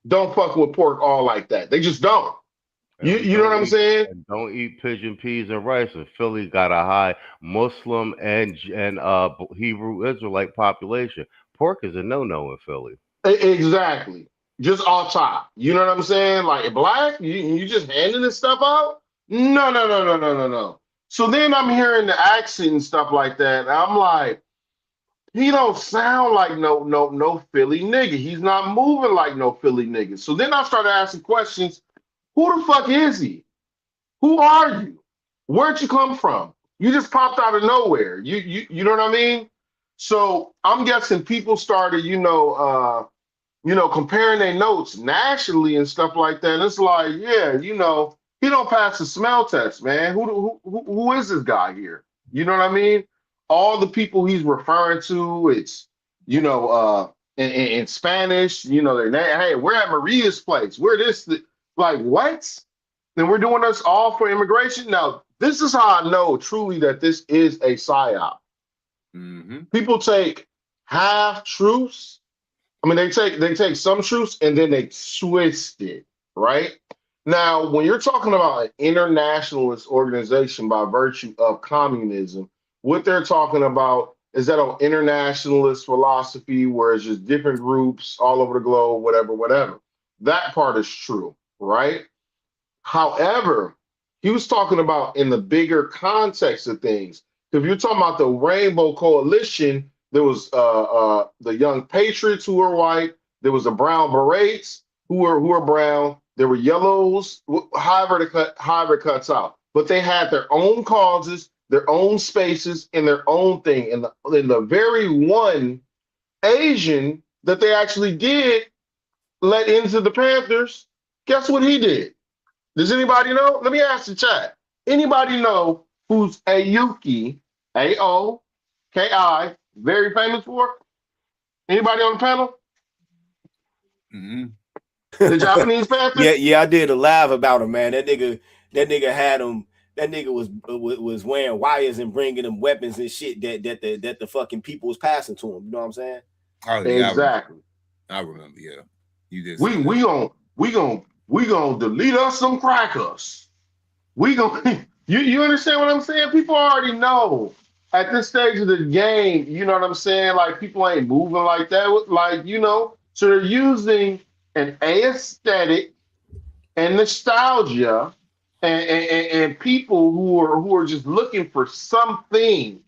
don't fuck with pork all like that. They just don't. You know what I'm saying? And don't eat pigeon peas and rice. And Philly got a high Muslim and Hebrew Israelite population. Pork is a no-no in Philly. Exactly. Just off top. You know what I'm saying? Like Black, you just handing this stuff out? No. So then I'm hearing the accent and stuff like that. And I'm like, he don't sound like no Philly nigga. He's not moving like no Philly nigga. So then I started asking questions. Who the fuck is he? Who are you? Where'd you come from? You just popped out of nowhere. You know what I mean? So I'm guessing people started, comparing their notes nationally and stuff like that. And it's like, yeah, he don't pass the smell test, man. Who is this guy here? You know what I mean? All the people he's referring to, it's, in Spanish, their name. Hey, we're at Maria's place. We're this, like, what? Then we're doing this all for immigration. Now, this is how I know truly that this is a psyop. People take half truths. I mean, they take some truths and then they twist it, right? Now, when you're talking about an internationalist organization by virtue of communism, what they're talking about is that an internationalist philosophy where it's just different groups all over the globe, whatever. That part is true, right? However, he was talking about in the bigger context of things. If you're talking about the Rainbow Coalition, there was the Young Patriots who were white. There was the Brown Berets who were brown. There were yellows, however it cuts out. But they had their own causes, their own spaces, and their own thing. And the very one Asian that they actually did let into the Panthers, guess what he did? Does anybody know? Let me ask the chat. Anybody know who's 𝐸𝐷𝐄𝐒, 𝐸𝐷𝐄𝐒, very famous for? Anybody on the panel? The Japanese Panthers? Yeah, I did a live about him, man. That nigga had him. That nigga was wearing wires and bringing them weapons and shit that the fucking people was passing to him. You know what I'm saying? Oh, yeah, Exactly. I remember. Yeah, you did. We gonna delete us some crackers. We gonna you understand what I'm saying? People already know at this stage of the game. You know what I'm saying? Like, people ain't moving like that. Like, so they're using an aesthetic and nostalgia and people who are just looking for something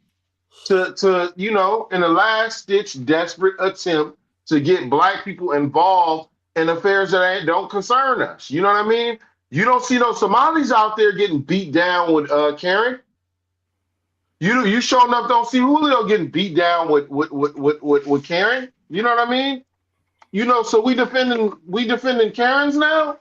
to in a last ditch desperate attempt to get black people involved in affairs that don't concern us. You know what I mean? You don't see those Somalis out there getting beat down with Karen. You sure enough don't see Julio getting beat down with Karen. You know what I mean? So we defending Karens now.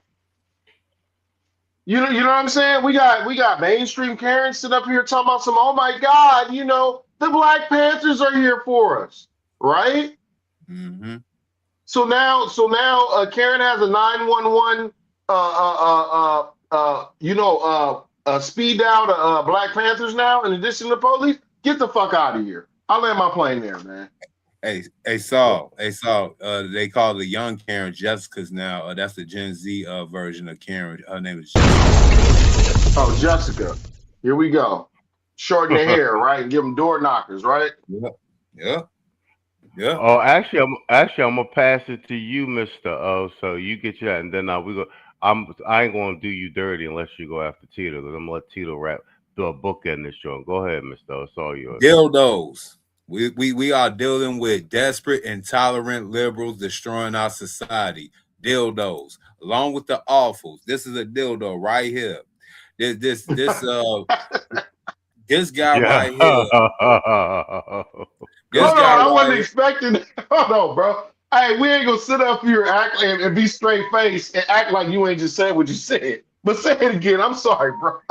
You know what I'm saying? We got mainstream Karens sit up here talking about some, oh my God, the Black Panthers are here for us, right? So now Karen has a 911 speed dial to Black Panthers now in addition to police. Get the fuck out of here. I'll land my plane there, man. Hey, Saul. They call the young Karen Jessica's now. That's the Gen Z version of Karen. Her name is Jessica. Oh, Jessica. Here we go. Shorten the hair, right? And give them door knockers, right? Yeah. Oh, actually, I'm gonna pass it to you, Mr. O. So you get that, and then I ain't gonna do you dirty unless you go after Tito. Because I'm gonna let Tito do a book in this show. Go ahead, Mr. O. It's all yours. Dildos. We are dealing with desperate, intolerant liberals destroying our society. Dildos, along with the awfuls. This is a dildo right here. This guy right here. I wasn't expecting. Hold on, bro. Hey, we ain't gonna sit up here and be straight faced and act like you ain't just said what you said. But say it again. I'm sorry, bro.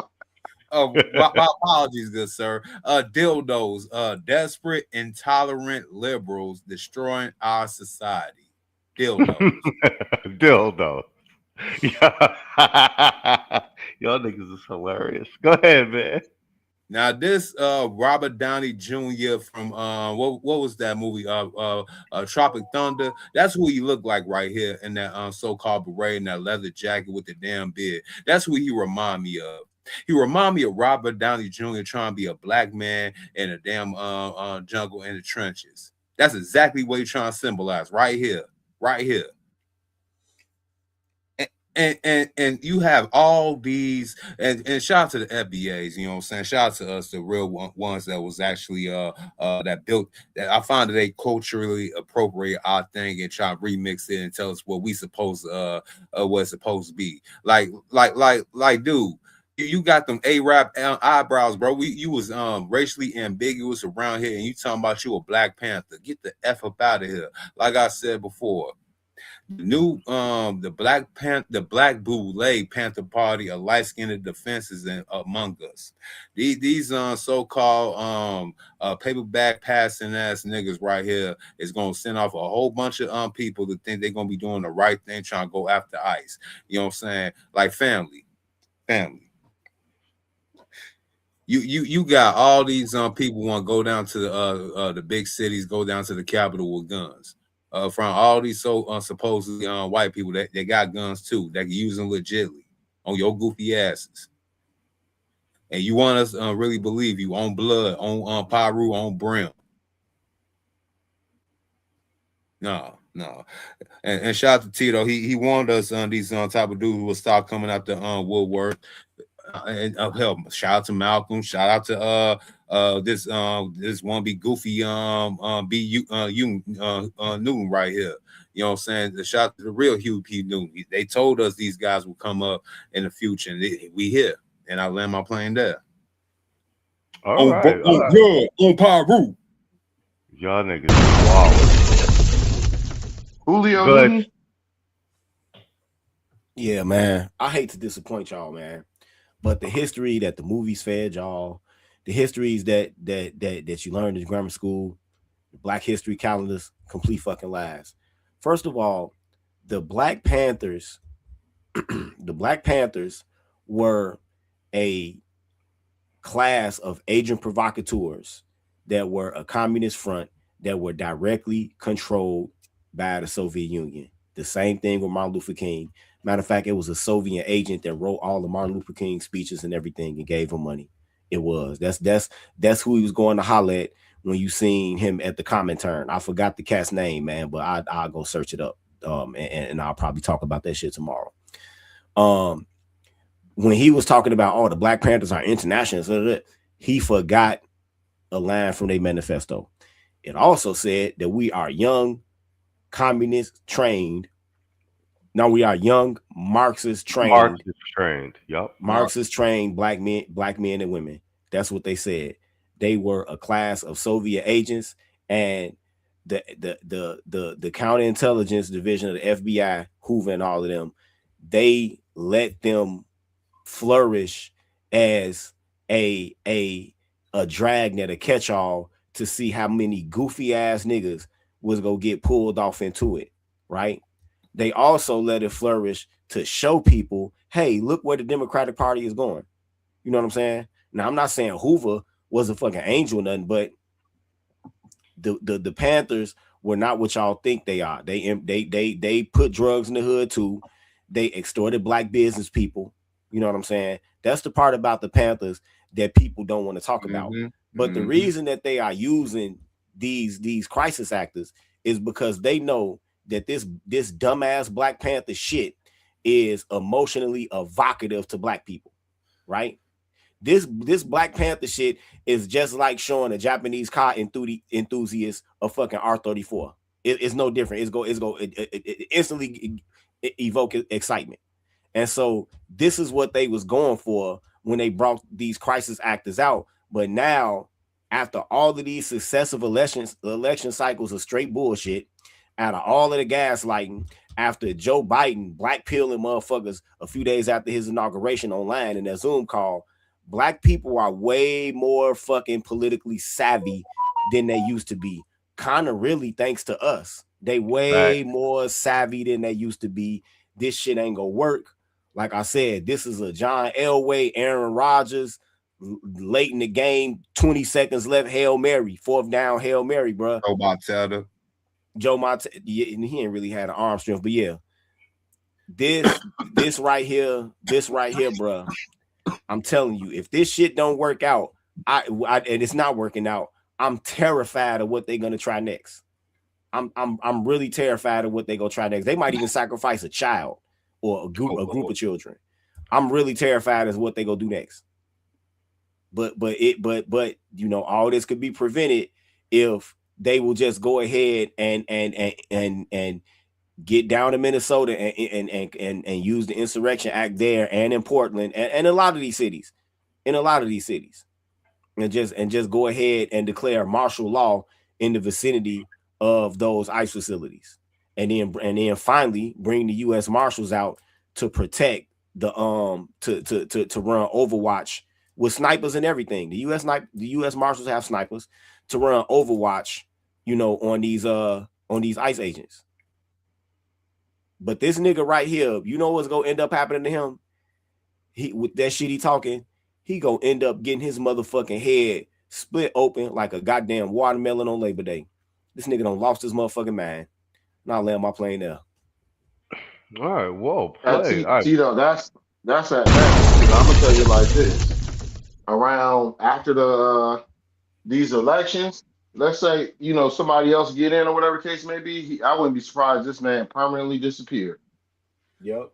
Oh, my apologies, good sir. Dildos, desperate, intolerant liberals destroying our society. Dildos. Dildo. Y'all niggas is hilarious. Go ahead, man. Now this Robert Downey Jr. from what was that movie? Tropic Thunder. That's who he looked like right here in that so-called beret and that leather jacket with the damn beard. That's who he remind me of. He remind me of Robert Downey Jr. trying to be a black man in a damn jungle in the trenches. That's exactly what he's trying to symbolize right here. And you have all these, and shout out to the FBAs, you know what I'm saying? Shout out to us, the real ones that was actually that built that. I found that they culturally appropriate our thing and try to remix it and tell us what we supposed what it's supposed to be. Like, dude, You got them A-rap eyebrows, bro. You was racially ambiguous around here, and you talking about you a Black Panther. Get the F up out of here. Like I said before, the Black Boule Panther Party are light-skinned defenses among us. These so-called paperback passing ass niggas right here is gonna send off a whole bunch of people to think they're gonna be doing the right thing, trying to go after ICE. You know what I'm saying? Like family. You got all these people want to go down to the big cities, go down to the capital with guns. From all these supposedly white people that they got guns too, that can use them legitly on your goofy asses. And you want us really believe you on blood, on Paru, on Brim. No. And shout out to Tito. He warned us on these type of dudes who will start coming out the woodwork. And help. Shout out to Malcolm. Shout out to this one be goofy Newton right here. You know what I'm saying? The shout out to the real Hugh P. Newton. They told us these guys will come up in the future, and we here. And I land my plane there. All right. On Paru. Y'all niggas wow. Julio. Good. Yeah, man. I hate to disappoint y'all, man. But the history that the movies fed y'all, the histories that you learned in grammar school, the Black History calendars, complete fucking lies. First of all, the Black Panthers, were a class of agent provocateurs that were a communist front that were directly controlled by the Soviet Union. The same thing with Martin Luther King. Matter of fact, it was a Soviet agent that wrote all the Martin Luther King speeches and everything and gave him money. It was. That's who he was going to holler at when you seen him at the Comintern. I forgot the cat's name, man, but I'll go search it up. And I'll probably talk about that shit tomorrow. When he was talking about, the Black Panthers are international, he forgot a line from their manifesto. It also said that we are young, communist trained. Now we are young Marxist trained. Yep. Marxist trained black men and women. That's what they said. They were a class of Soviet agents, and the counterintelligence division of the FBI, Hoover and all of them, they let them flourish as a dragnet, a catch-all to see how many goofy ass niggas was gonna get pulled off into it, right? They also let it flourish to show people, hey, look where the Democratic Party is going. You know what I'm saying? Now, I'm not saying Hoover was a fucking angel or nothing, but the Panthers were not what y'all think they are. They put drugs in the hood too. They extorted black business people. You know what I'm saying? That's the part about the Panthers that people don't want to talk about. But the reason that they are using these crisis actors is because they know that this dumbass Black Panther shit is emotionally evocative to black people, right? This Black Panther shit is just like showing a Japanese car enthusiast a fucking R34. It's no different. It instantly evoke excitement. And so this is what they was going for when they brought these crisis actors out. But now, after all of these successive election cycles of straight bullshit, out of all of the gaslighting, after Joe Biden blackpilling motherfuckers a few days after his inauguration online in that Zoom call, black people are way more fucking politically savvy than they used to be. Kind of really thanks to us. They way more savvy than they used to be. This shit ain't gonna work. Like I said, this is a John Elway, Aaron Rodgers, late in the game, 20 seconds left, Hail Mary, 4th down, Hail Mary, bro. Joe Montana, he ain't really had an arm strength, but yeah, this right here, bro. I'm telling you, if this shit don't work out, and it's not working out, I'm terrified of what they're gonna try next. I'm really terrified of what they're gonna try next. They might even sacrifice a child or a group of children. I'm really terrified as what they gonna do next. But you know, all this could be prevented if they will just go ahead and get down to Minnesota and use the Insurrection Act there and in Portland and a lot of these cities, and just go ahead and declare martial law in the vicinity of those ICE facilities, and then finally bring the U.S. Marshals out to protect the to run Overwatch with snipers and everything. The U.S. Marshals have snipers to run Overwatch, on these ICE agents. But this nigga right here, you know what's gonna end up happening to him? With that shit he talking, he gonna end up getting his motherfucking head split open like a goddamn watermelon on Labor Day. This nigga done lost his motherfucking mind. Now I'll land my plane there. All right, whoa, play. All right. Tito, that's at best. I'm gonna tell you like this: around after these elections, let's say somebody else get in or whatever case may be, I wouldn't be surprised this man permanently disappeared. Yep.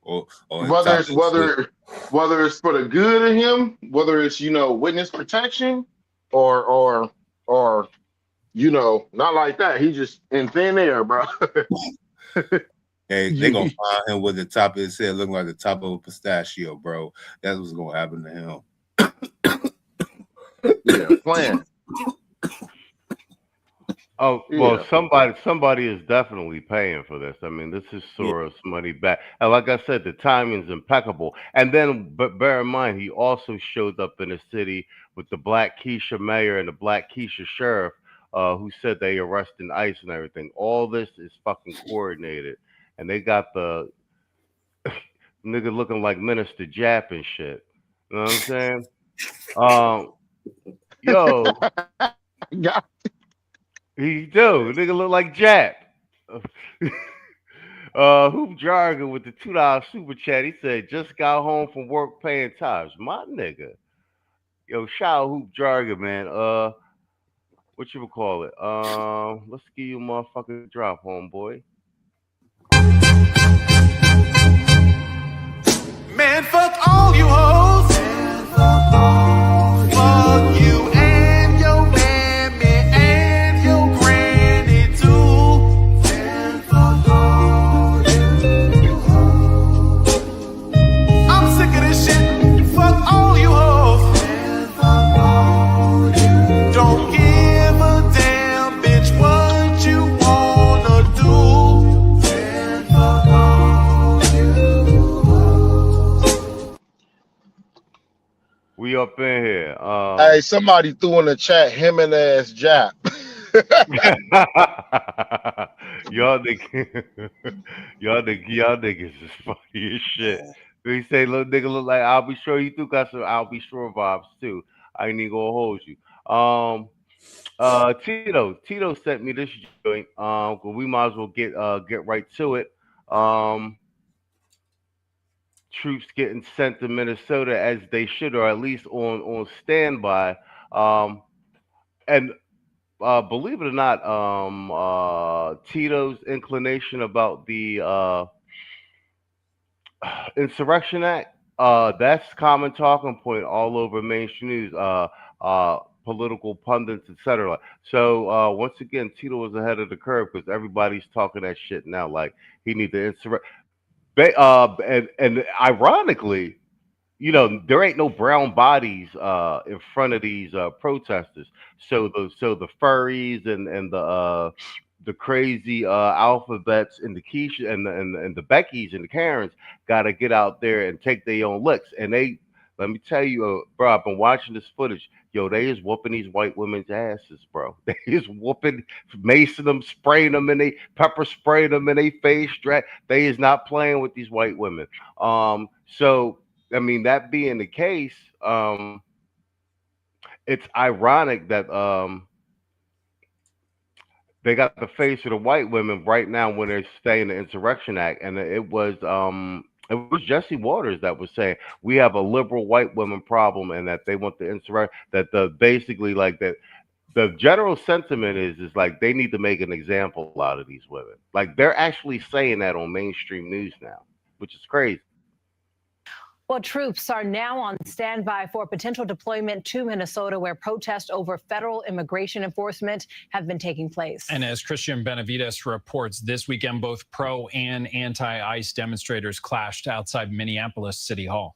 Or whether it's for the good of him, whether it's witness protection, or not like that. He just in thin air, bro. Hey, they gonna find him with the top of his head looking like the top of a pistachio, bro. That's what's gonna happen to him. Yeah, plan. Oh, well, somebody is definitely paying for this. I mean, this is Soros money back. And like I said, the timing's impeccable. And then, but bear in mind, he also showed up in the city with the Black Keisha mayor and the Black Keisha sheriff, who said they arrested ICE and everything. All this is fucking coordinated. And they got the nigga looking like Minister Jap and shit. You know what I'm saying? Yo. He do. Nigga look like Jap. Hoop Jargon with the $2 super chat. He said, just got home from work paying tithes. My nigga. Yo, shout out Hoop Jargon, man. What you would call it? Let's give you a motherfucking drop, homeboy. Man, fuck all you hoes. Fuck you and your mammy and your granny too. Man, fuck all you hoes. I'm sick of this shit. Fuck all you hoes. Man, fuck all you. Don't give a damn, bitch, what you wanna do. Man, fuck all you. We up in here. Hey, somebody threw in the chat him and ass Jap. y'all niggas is funny as shit. He say little nigga look like I'll be sure you do got some I'll be sure vibes too. I ain't even gonna hold you. Tito sent me this joint. We might as well get right to it. Troops getting sent to Minnesota as they should, or at least on standby. And believe it or not, Tito's inclination about the Insurrection Act, that's common talking point all over mainstream news, political pundits, etc. So once again, Tito was ahead of the curve because everybody's talking that shit now. Like he need to insurrect. And ironically, there ain't no brown bodies in front of these protesters. So the furries and the crazy alphabets and the Keisha and the Beckys and the Karens got to get out there and take their own licks. And let me tell you, bro, I've been watching this footage. Yo, they is whooping these white women's asses, bro. They is whooping, macing them, spraying them, and they pepper spraying them in their face. They is not playing with these white women. So, I mean, that being the case, it's ironic that they got the face of the white women right now when they're staying the Insurrection Act, and it was Jesse Waters that was saying we have a liberal white women problem and that they want the insurrection, that basically like that the general sentiment is like they need to make an example out of these women. Like they're actually saying that on mainstream news now, which is crazy. Well, troops are now on standby for potential deployment to Minnesota, where protests over federal immigration enforcement have been taking place. And as Christian Benavides reports, this weekend, both pro and anti-ICE demonstrators clashed outside Minneapolis City Hall.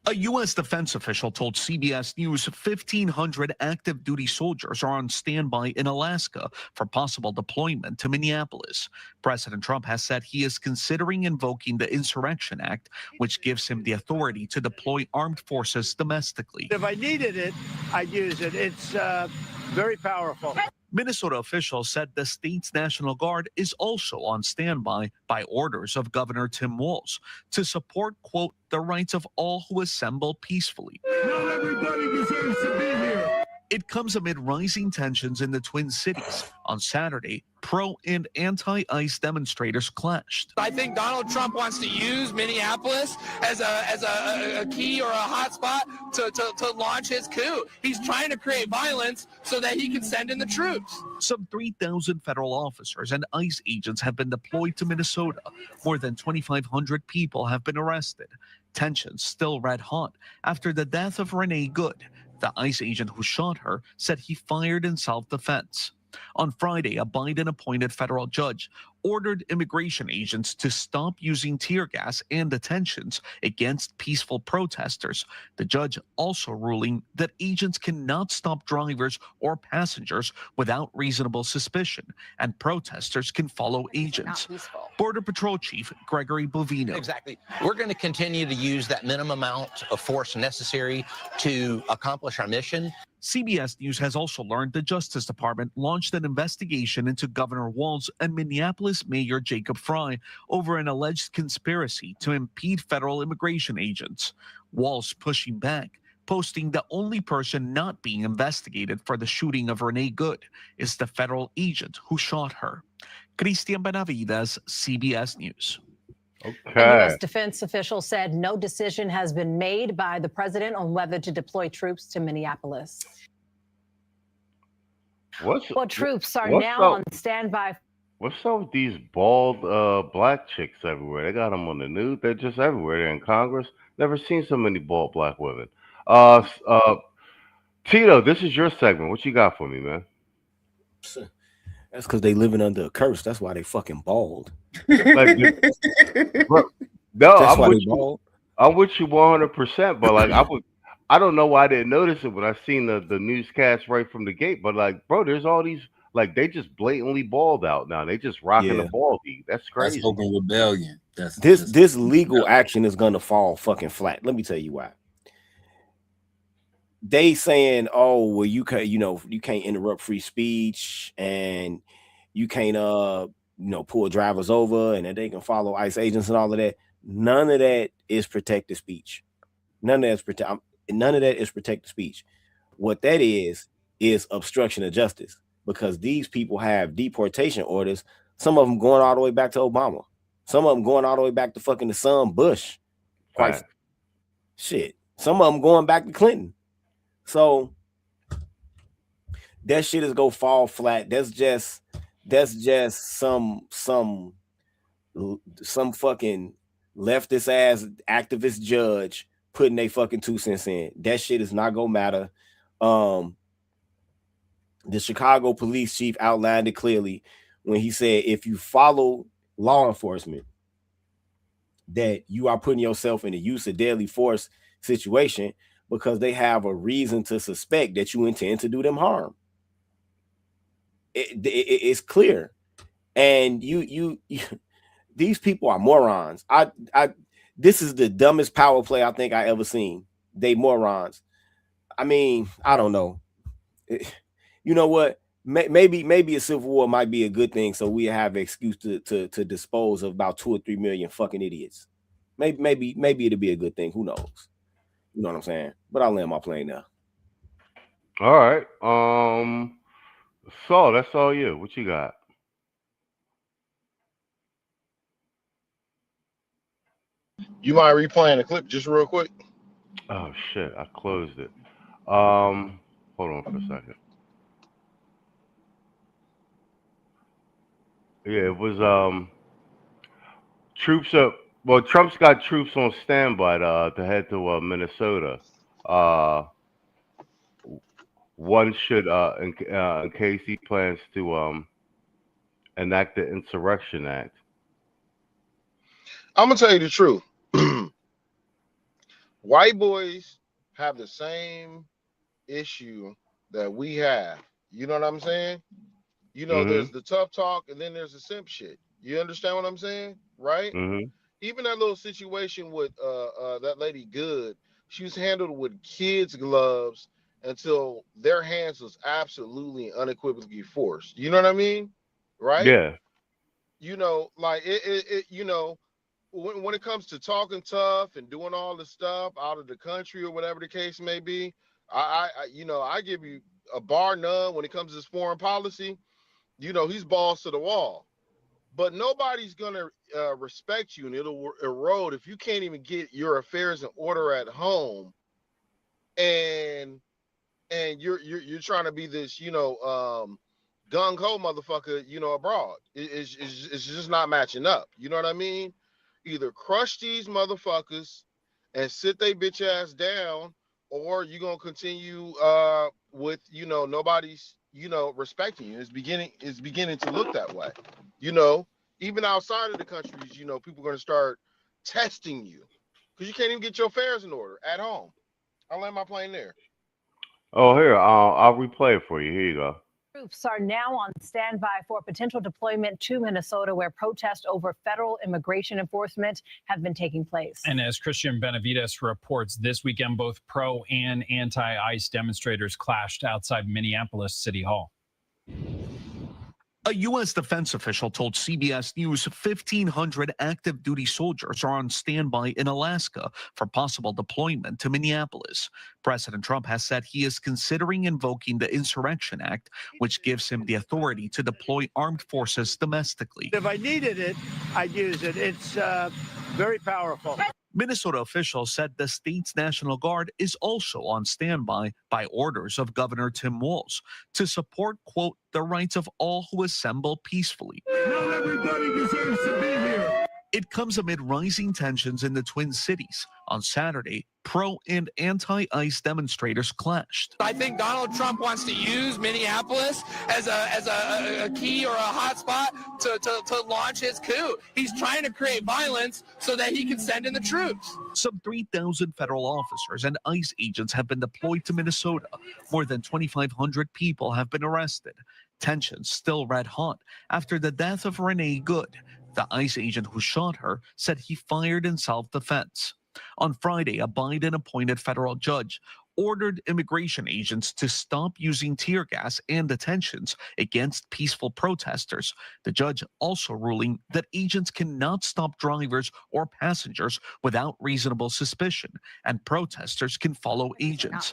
A U.S. defense official told CBS News 1,500 active duty soldiers are on standby in Alaska for possible deployment to Minneapolis. President Trump has said he is considering invoking the Insurrection Act, which gives him the authority to deploy armed forces domestically. If I needed it, I'd use it. It's very powerful. Minnesota officials said the state's National Guard is also on standby by orders of Governor Tim Walz to support, quote, the rights of all who assemble peacefully. Not everybody deserves to be here. It comes amid rising tensions in the Twin Cities. On Saturday, pro and anti-ICE demonstrators clashed. I think Donald Trump wants to use Minneapolis as a key or a hotspot to launch his coup. He's trying to create violence so that he can send in the troops. Some 3,000 federal officers and ICE agents have been deployed to Minnesota. More than 2,500 people have been arrested. Tensions still red hot after the death of Renee Good. The ICE agent who shot her said he fired in self-defense. On Friday, a Biden-appointed federal judge ordered immigration agents to stop using tear gas and detentions against peaceful protesters. The judge also ruling that agents cannot stop drivers or passengers without reasonable suspicion, and protesters can follow agents. Border Patrol Chief Gregory Bovino. Exactly. We're going to continue to use that minimum amount of force necessary to accomplish our mission. CBS News has also learned the Justice Department launched an investigation into Governor Walz and Minneapolis Mayor Jacob Frey over an alleged conspiracy to impede federal immigration agents. Walz pushing back, posting the only person not being investigated for the shooting of Renee Good is the federal agent who shot her. Christian Benavides, CBS News. A U.S. defense official said no decision has been made by the president on whether to deploy troops to Minneapolis. Troops are now on standby. What's up with these bald black chicks everywhere? They got them on the news. They're just everywhere. They're in Congress. Never seen so many bald black women. Tito, this is your segment. What you got for me, man? That's because they living under a curse. That's why they fucking bald. Like, bro, no, I'm with you 100%. But like, I don't know why I didn't notice it when I seen the newscast right from the gate. But like, bro, there's all these like they just blatantly bald out now. They just rocking the baldy. That's crazy. That's open rebellion. This legal action is gonna fall fucking flat. Let me tell you why. They saying, oh, well, you can't interrupt free speech and you can't pull drivers over and that they can follow ICE agents and all of that. None of that is protected speech. None of that is protected speech. What that is obstruction of justice, because these people have deportation orders. Some of them going all the way back to Obama. Some of them going all the way back to fucking the son Bush. Shit. Some of them going back to Clinton. So that shit is go fall flat. That's just some fucking leftist ass activist judge putting they fucking 2 cents in. That shit is not gonna matter. The Chicago police chief outlined it clearly when he said if you follow law enforcement, that you are putting yourself in a use of deadly force situation because they have a reason to suspect that you intend to do them harm. It's clear. And you these people are morons. This is the dumbest power play I think I ever seen. They morons. I mean, I don't know. You know what? Maybe a civil war might be a good thing, so we have an excuse to dispose of about 2 or 3 million fucking idiots. Maybe it'll be a good thing. Who knows? You know what I'm saying? But I'll land my plane now. All right. So that's all you. What you got? You mind replaying the clip just real quick? Oh shit, I closed it. Hold on for a second. Yeah, it was troops Well, Trump's got troops on standby to head to Minnesota. One should, in case he plans to enact the Insurrection Act. I'm gonna tell you the truth. White boys have the same issue that we have. You know what I'm saying? You know, there's the tough talk, and then there's the simp shit. You understand what I'm saying, right? Even that little situation with that lady Good, she was handled with kids' gloves until their hands was absolutely unequivocally forced. You know what I mean? Right? Yeah. You know, like it you know, when it comes to talking tough and doing all the stuff out of the country or whatever the case may be, I you know, I give you a bar none when it comes to this foreign policy. You know, he's balls to the wall. But nobody's gonna respect you, and it'll erode if you can't even get your affairs in order at home, and you're trying to be this, you know, gung-ho motherfucker, you know, abroad. It's just not matching up. You know what I mean? Either crush these motherfuckers and sit they bitch ass down, or you're gonna continue with, you know, nobody's, you know, respecting you. It's beginning to look that way. You know, even outside of the countries, you know, people are going to start testing you because you can't even get your affairs in order at home. I'll land my plane there. Oh, here, I'll replay it for you. Here you go. Troops are now on standby for potential deployment to Minnesota, where protests over federal immigration enforcement have been taking place. And as Christian Benavides reports, this weekend, both pro and anti-ICE demonstrators clashed outside Minneapolis City Hall. A U.S. defense official told CBS News 1,500 active duty soldiers are on standby in Alaska for possible deployment to Minneapolis. President Trump has said he is considering invoking the Insurrection Act, which gives him the authority to deploy armed forces domestically. If I needed it, I'd use it. It's very powerful. Minnesota officials said the state's National Guard is also on standby by orders of Governor Tim Walz to support, quote, the rights of all who assemble peacefully. Not everybody deserves to be here. It comes amid rising tensions in the Twin Cities. On Saturday, pro and anti-ICE demonstrators clashed. I think Donald Trump wants to use Minneapolis as a key or a hotspot to launch his coup. He's trying to create violence so that he can send in the troops. Some 3,000 federal officers and ICE agents have been deployed to Minnesota. More than 2,500 people have been arrested. Tensions still red hot after the death of Renee Good. The ICE agent who shot her said he fired in self-defense. On Friday, a Biden-appointed federal judge ordered immigration agents to stop using tear gas and detentions against peaceful protesters. The judge also ruling that agents cannot stop drivers or passengers without reasonable suspicion, and protesters can follow agents.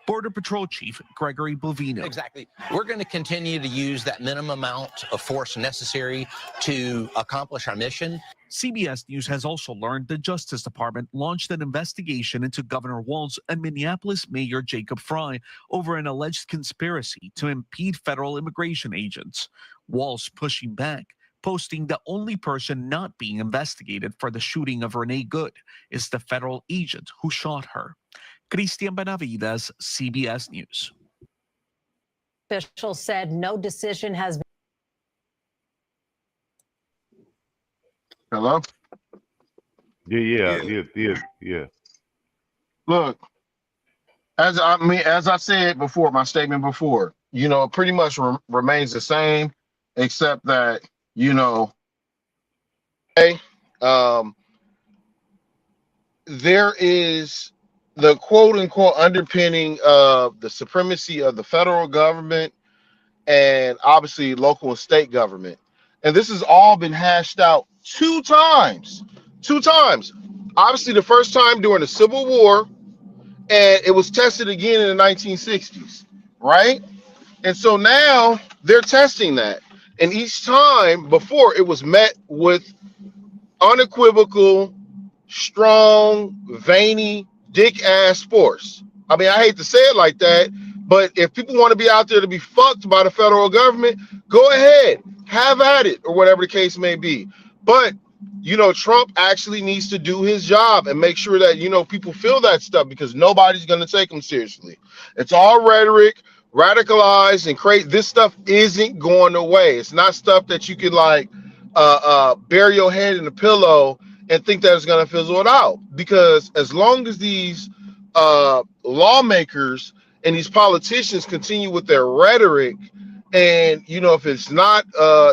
Border Patrol Chief Gregory Bovino. Exactly. We're going to continue to use that minimum amount of force necessary to accomplish our mission. CBS News has also learned the Justice Department launched an investigation into Governor Walz and Minneapolis Mayor Jacob Frey over an alleged conspiracy to impede federal immigration agents. Walz pushing back, posting the only person not being investigated for the shooting of Renee Good is the federal agent who shot her. Christian Benavides, CBS News. Officials said no decision has been. Hello? Yeah. Look, as I said before, my statement before, you know, pretty much remains the same, except that, you know, there is the quote unquote underpinning of the supremacy of the federal government and obviously local and state government. And this has all been hashed out two times. Obviously, the first time during the Civil War, and it was tested again in the 1960s, right? And so now they're testing that. And each time before, it was met with unequivocal, strong, veiny, dick-ass force. I mean, I hate to say it like that, but if people want to be out there to be fucked by the federal government, go ahead, have at it, or whatever the case may be. But You know, Trump actually needs to do his job and make sure that, you know, people feel that stuff, because nobody's going to take him seriously. It's all rhetoric, radicalized, and crazy. This stuff isn't going away. It's not stuff that you can like bury your head in a pillow and think that it's going to fizzle it out. Because as long as these lawmakers and these politicians continue with their rhetoric, and you know, if it's not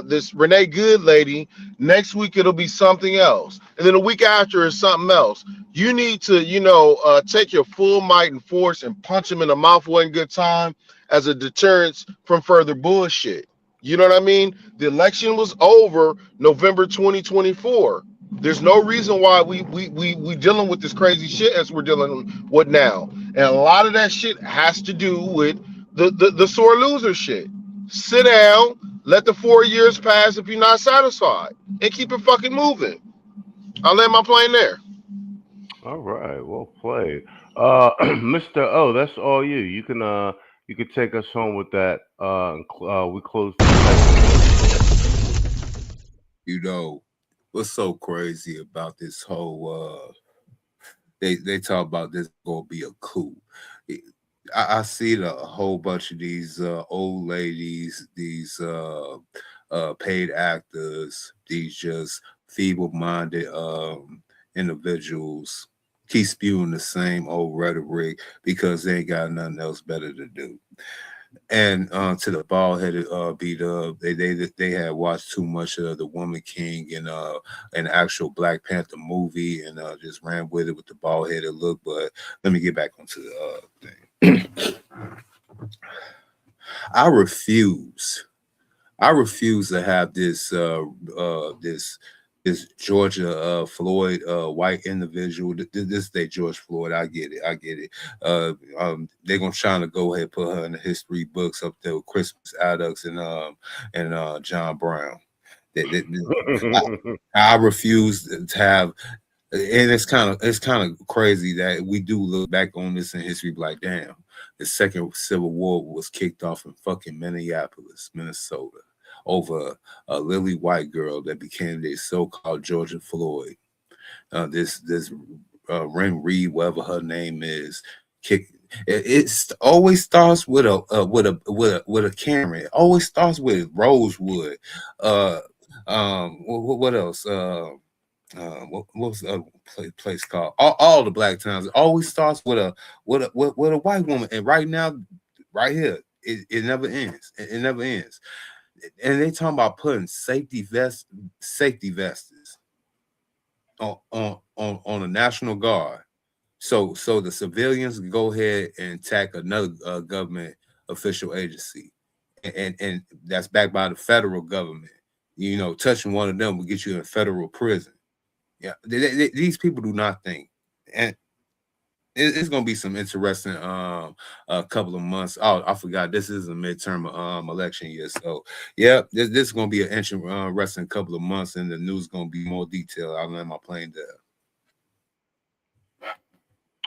this Renee Good lady, next week it'll be something else, and then a week after is something else. You need to, you know, take your full might and force and punch him in the mouth one good time as a deterrence from further bullshit. You know what I mean? The election was over November 2024. There's no reason why we dealing with this crazy shit as we're dealing with now, and a lot of that shit has to do with the sore loser shit. Sit down, let the 4 years pass if you're not satisfied, and keep it fucking moving. I'll land my plane there. All right, well played. Mr. O, that's all you. You can take us home with that. We close the segment. You know, what's so crazy about this whole they talk about this gonna be a coup. I see a whole bunch of these old ladies, these paid actors, these just feeble-minded individuals keep spewing the same old rhetoric because they ain't got nothing else better to do. And to the bald-headed B-Dub, they had watched too much of The Woman King and an actual Black Panther movie, and just ran with it with the bald-headed look. But let me get back onto the thing. I refuse to have this this Georgia Floyd white individual. This day George Floyd. I get it. They're gonna try to go ahead and put her in the history books up there with Christmas Adams and John Brown. I refuse to have. And it's kind of crazy that we do look back on this in history like, damn, the second Civil War was kicked off in fucking Minneapolis, Minnesota, over a lily white girl that became the so-called Georgia Floyd. This Ren Reed, whatever her name is, it always starts with a Karen. It always starts with Rosewood. What else? What was the other place called? All the black towns. It always starts with a white woman, and right now, right here, it never ends. It never ends. And they talking about putting safety vests on the National Guard, so the civilians can go ahead and attack another government official agency, and that's backed by the federal government. You know, touching one of them will get you in a federal prison. Yeah, these people do not think, and it's going to be some interesting a couple of months. Oh, I forgot, this is a midterm election year, so yeah, this is going to be an interesting couple of months, and the news is going to be more detailed. I'll land my plane there.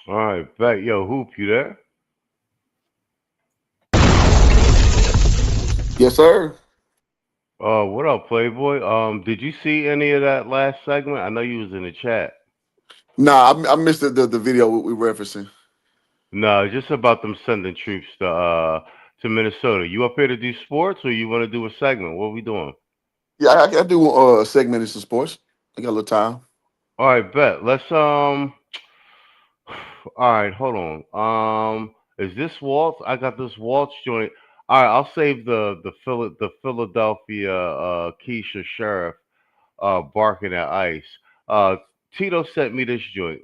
All right, back. Yo, Hoop, you there? Yes, sir. What up, Playboy? Did you see any of that last segment? I know you was in the chat. Nah, I missed the video we were referencing. No, just about them sending troops to Minnesota. You up here to do sports, or you want to do a segment? What are we doing? Yeah, I do a segment in some sports. I got a little time. All right, bet. Let's All right, hold on. Is this Waltz? I got this Waltz joint. All right, I'll save the Philadelphia Keisha sheriff barking at ICE. Tito sent me this joint.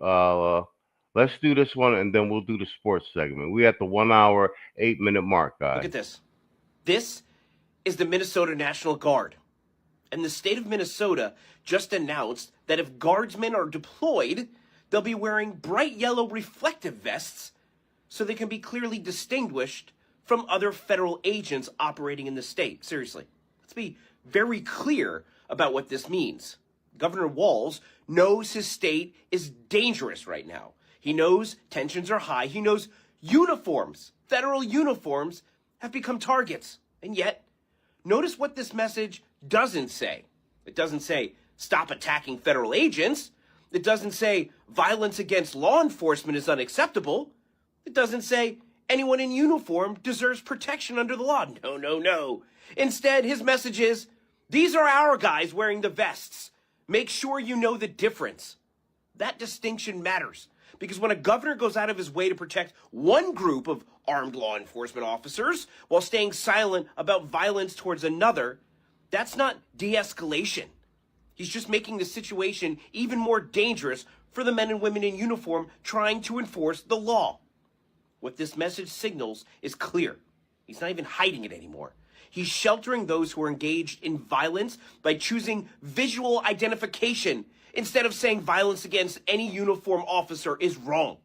Let's do this one, and then we'll do the sports segment. We at the 1 hour, 8-minute mark, guys. Look at this. This is the Minnesota National Guard. And the state of Minnesota just announced that if guardsmen are deployed, they'll be wearing bright yellow reflective vests so they can be clearly distinguished from other federal agents operating in the state. Seriously, let's be very clear about what this means. Governor Walz knows his state is dangerous right now. He knows tensions are high. He knows uniforms, federal uniforms, have become targets. And yet, notice what this message doesn't say. It doesn't say, stop attacking federal agents. It doesn't say violence against law enforcement is unacceptable. It doesn't say anyone in uniform deserves protection under the law. No, no, no. Instead, his message is, these are our guys wearing the vests. Make sure you know the difference. That distinction matters, because when a governor goes out of his way to protect one group of armed law enforcement officers while staying silent about violence towards another, that's not de-escalation. He's just making the situation even more dangerous for the men and women in uniform trying to enforce the law. What this message signals is clear. He's not even hiding it anymore. He's sheltering those who are engaged in violence by choosing visual identification instead of saying violence against any uniform officer is wrong.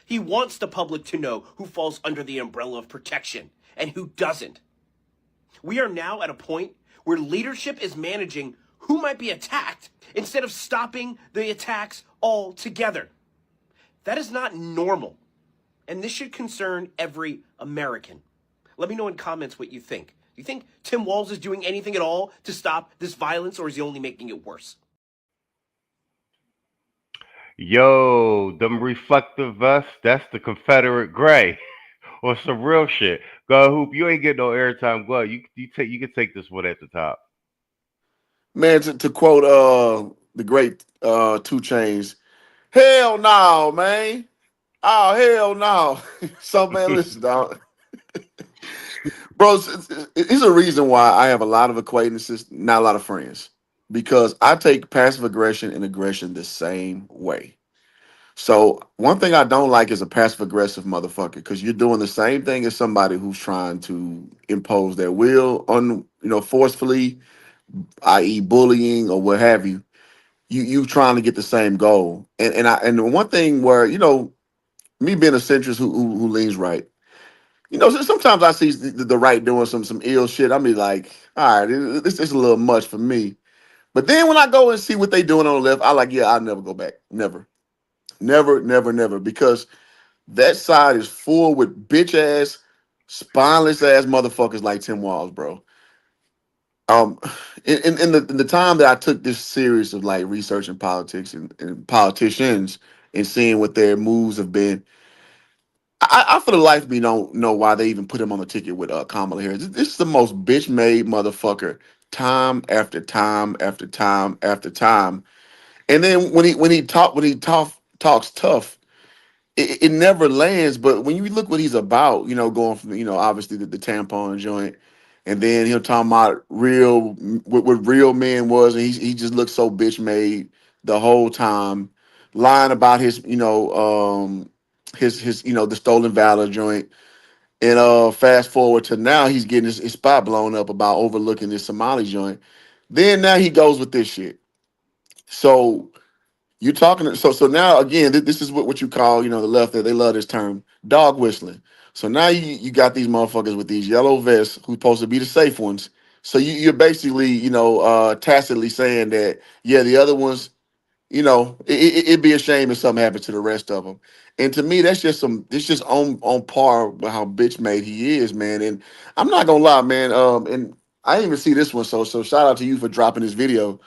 He wants the public to know who falls under the umbrella of protection and who doesn't. We are now at a point where leadership is managing who might be attacked instead of stopping the attacks altogether. That is not normal, and this should concern every American. Let me know in comments what you think. Do you think Tim Walz is doing anything at all to stop this violence, or is he only making it worse? Yo, them reflective vests, that's the Confederate gray. Or some real shit. Go Hoop, you ain't getting no airtime. Go, you can take this one at the top. Man, to quote the great 2 Chainz, hell no, man. Oh, hell no. So, man, listen, dog. Bro, it's a reason why I have a lot of acquaintances, not a lot of friends. Because I take passive aggression and aggression the same way. So one thing I don't like is a passive aggressive motherfucker, because you're doing the same thing as somebody who's trying to impose their will on, forcefully, i.e. bullying or what have you. You trying to get the same goal. And the one thing where, me being a centrist who leans right, sometimes I see the right doing some ill shit. I be like, all right, this is a little much for me. But then when I go and see what they doing on the left, I like, yeah, I'll never go back. Never. Never, never, never. Because that side is full with bitch ass, spineless ass motherfuckers like Tim Walz, bro. In the time that I took this series of like researching politics and politicians and seeing what their moves have been, I for the life of me don't know why they even put him on the ticket with Kamala Harris. This is the most bitch made motherfucker, time after time after time after time. And then when he talks tough, it never lands. But when you look what he's about, going from obviously the tampon joint, and then he'll talk about what real men was, and he just looked so bitch made the whole time, lying about his the stolen valor joint. And fast forward to now, he's getting his spot blown up about overlooking this Somali joint. Then now he goes with this shit. So you're talking. So now again, this is what you call the left. They love this term, dog whistling. So now you got these motherfuckers with these yellow vests who's supposed to be the safe ones. So you're basically tacitly saying that the other ones, it'd be a shame if something happened to the rest of them. And to me, it's just on par with how bitch made he is, man. And I'm not gonna lie, man. And I didn't even see this one, so shout out to you for dropping this video.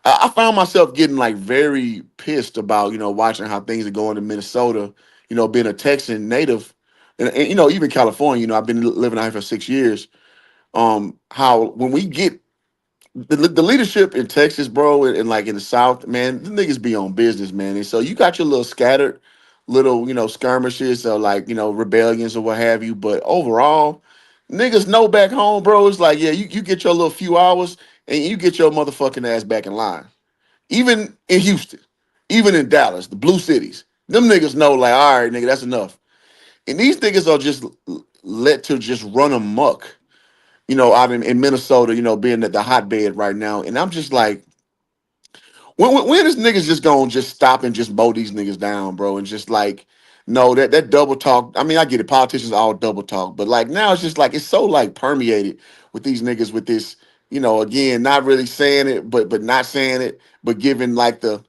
I found myself getting like very pissed about watching how things are going in Minnesota. Being a Texan native, and even California. I've been living out here for 6 years. How when we get the leadership in Texas, bro, and like in the South, man, the niggas be on business, man. And so you got your little scattered skirmishes or rebellions or what have you. But overall, niggas know back home, bro, it's like, yeah, you get your little few hours and you get your motherfucking ass back in line. Even in Houston, even in Dallas, the blue cities, them niggas know, like, all right, nigga, that's enough. And these niggas are just let to just run amok, out in Minnesota, being at the hotbed right now. And I'm just like, when is niggas just gonna just stop and just mow these niggas down, bro? And just like, no, that double talk. I mean, I get it. Politicians all double talk. But like now it's just like, it's so like permeated with these niggas with this, again, not really saying it, but not saying it, but giving like the,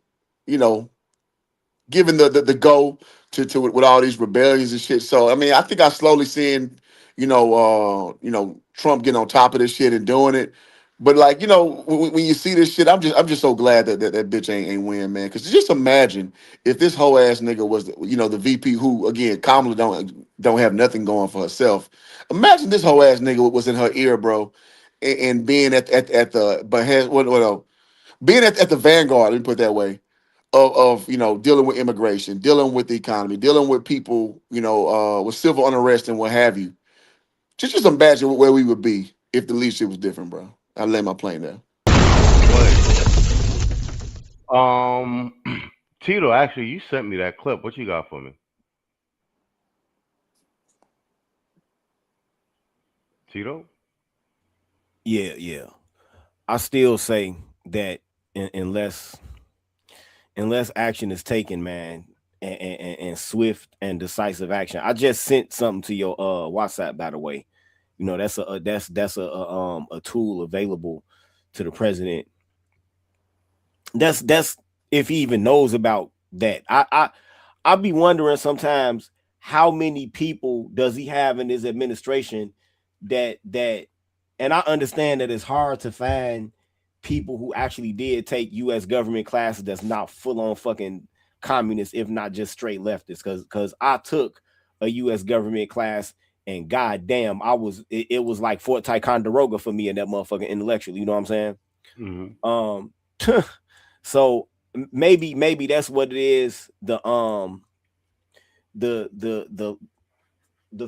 giving the go to with all these rebellions and shit. So I mean, I think I slowly seeing, Trump getting on top of this shit and doing it. But like, you know, when you see this shit, I'm just so glad that that bitch ain't win, man. Because just imagine if this whole ass nigga was, you know, the VP, who again, Kamala don't have nothing going for herself. Imagine this whole ass nigga was in her ear, bro, and being at the being at the vanguard. Let me put it that way. Of you know, dealing with immigration, dealing with the economy, dealing with people, you know, with civil unrest and what have you. Just imagine where we would be if the leadership was different, bro. I lay my plane there. Tito, actually, you sent me that clip. What you got for me? Tito? Yeah. I still say that unless action is taken, man, and swift and decisive action. I just sent something to your WhatsApp, by the way. You know, that's a tool available to the president. That's if he even knows about that. I be wondering sometimes how many people does he have in his administration that and I understand that it's hard to find people who actually did take U.S. government classes that's not full on fucking communists, if not just straight leftists. Because I took a U.S. government class and goddamn, it was like Fort Ticonderoga for me and that motherfucking intellectual. You know what I'm saying? Mm-hmm. So maybe that's what it is. The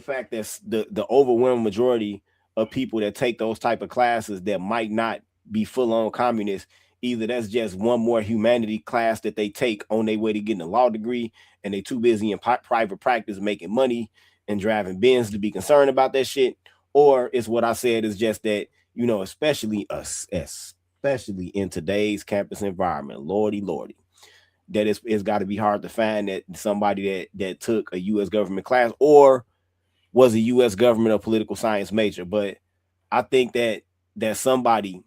fact that the overwhelming majority of people that take those type of classes that might not be full-on communists, either that's just one more humanity class that they take on their way to getting a law degree, and they too busy in private practice making money and driving Benz to be concerned about that shit, or it's what I said is just that, you know, especially in today's campus environment, lordy, that it's got to be hard to find that somebody that took a U.S. government class or was a U.S. government or political science major. But I think that somebody,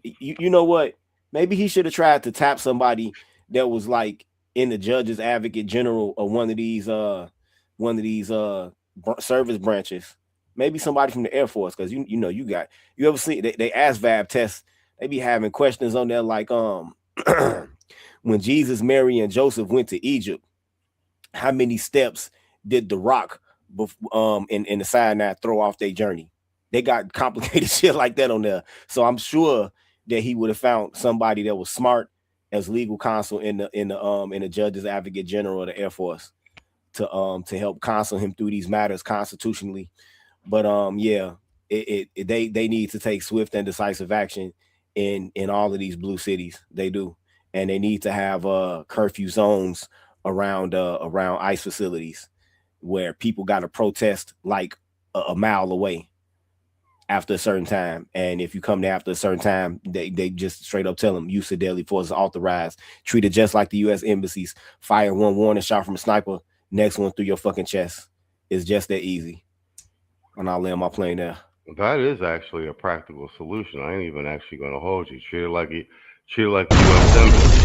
you know what, maybe he should have tried to tap somebody that was like in the judge's advocate general or one of these service branches, maybe somebody from the Air Force, because you ever see they ASVAB tests, they be having questions on there like when Jesus, Mary, and Joseph went to Egypt, how many steps did the rock in the Sinai throw off their journey? They got complicated shit like that on there. So I'm sure that he would have found somebody that was smart as legal counsel in the judge's advocate general of the Air Force to help counsel him through these matters constitutionally. But they need to take swift and decisive action in all of these blue cities. They do, and they need to have curfew zones around ICE facilities where people got to protest like a mile away after a certain time. And if you come there after a certain time, they just straight up tell them use of deadly force is authorized. Treat it just like the U.S. embassies. Fire one warning shot from a sniper, next one through your fucking chest. It's just that easy. And I'll land my plane there. That is actually a practical solution. I ain't even actually going to hold you. Treat it like the U.S. embassy.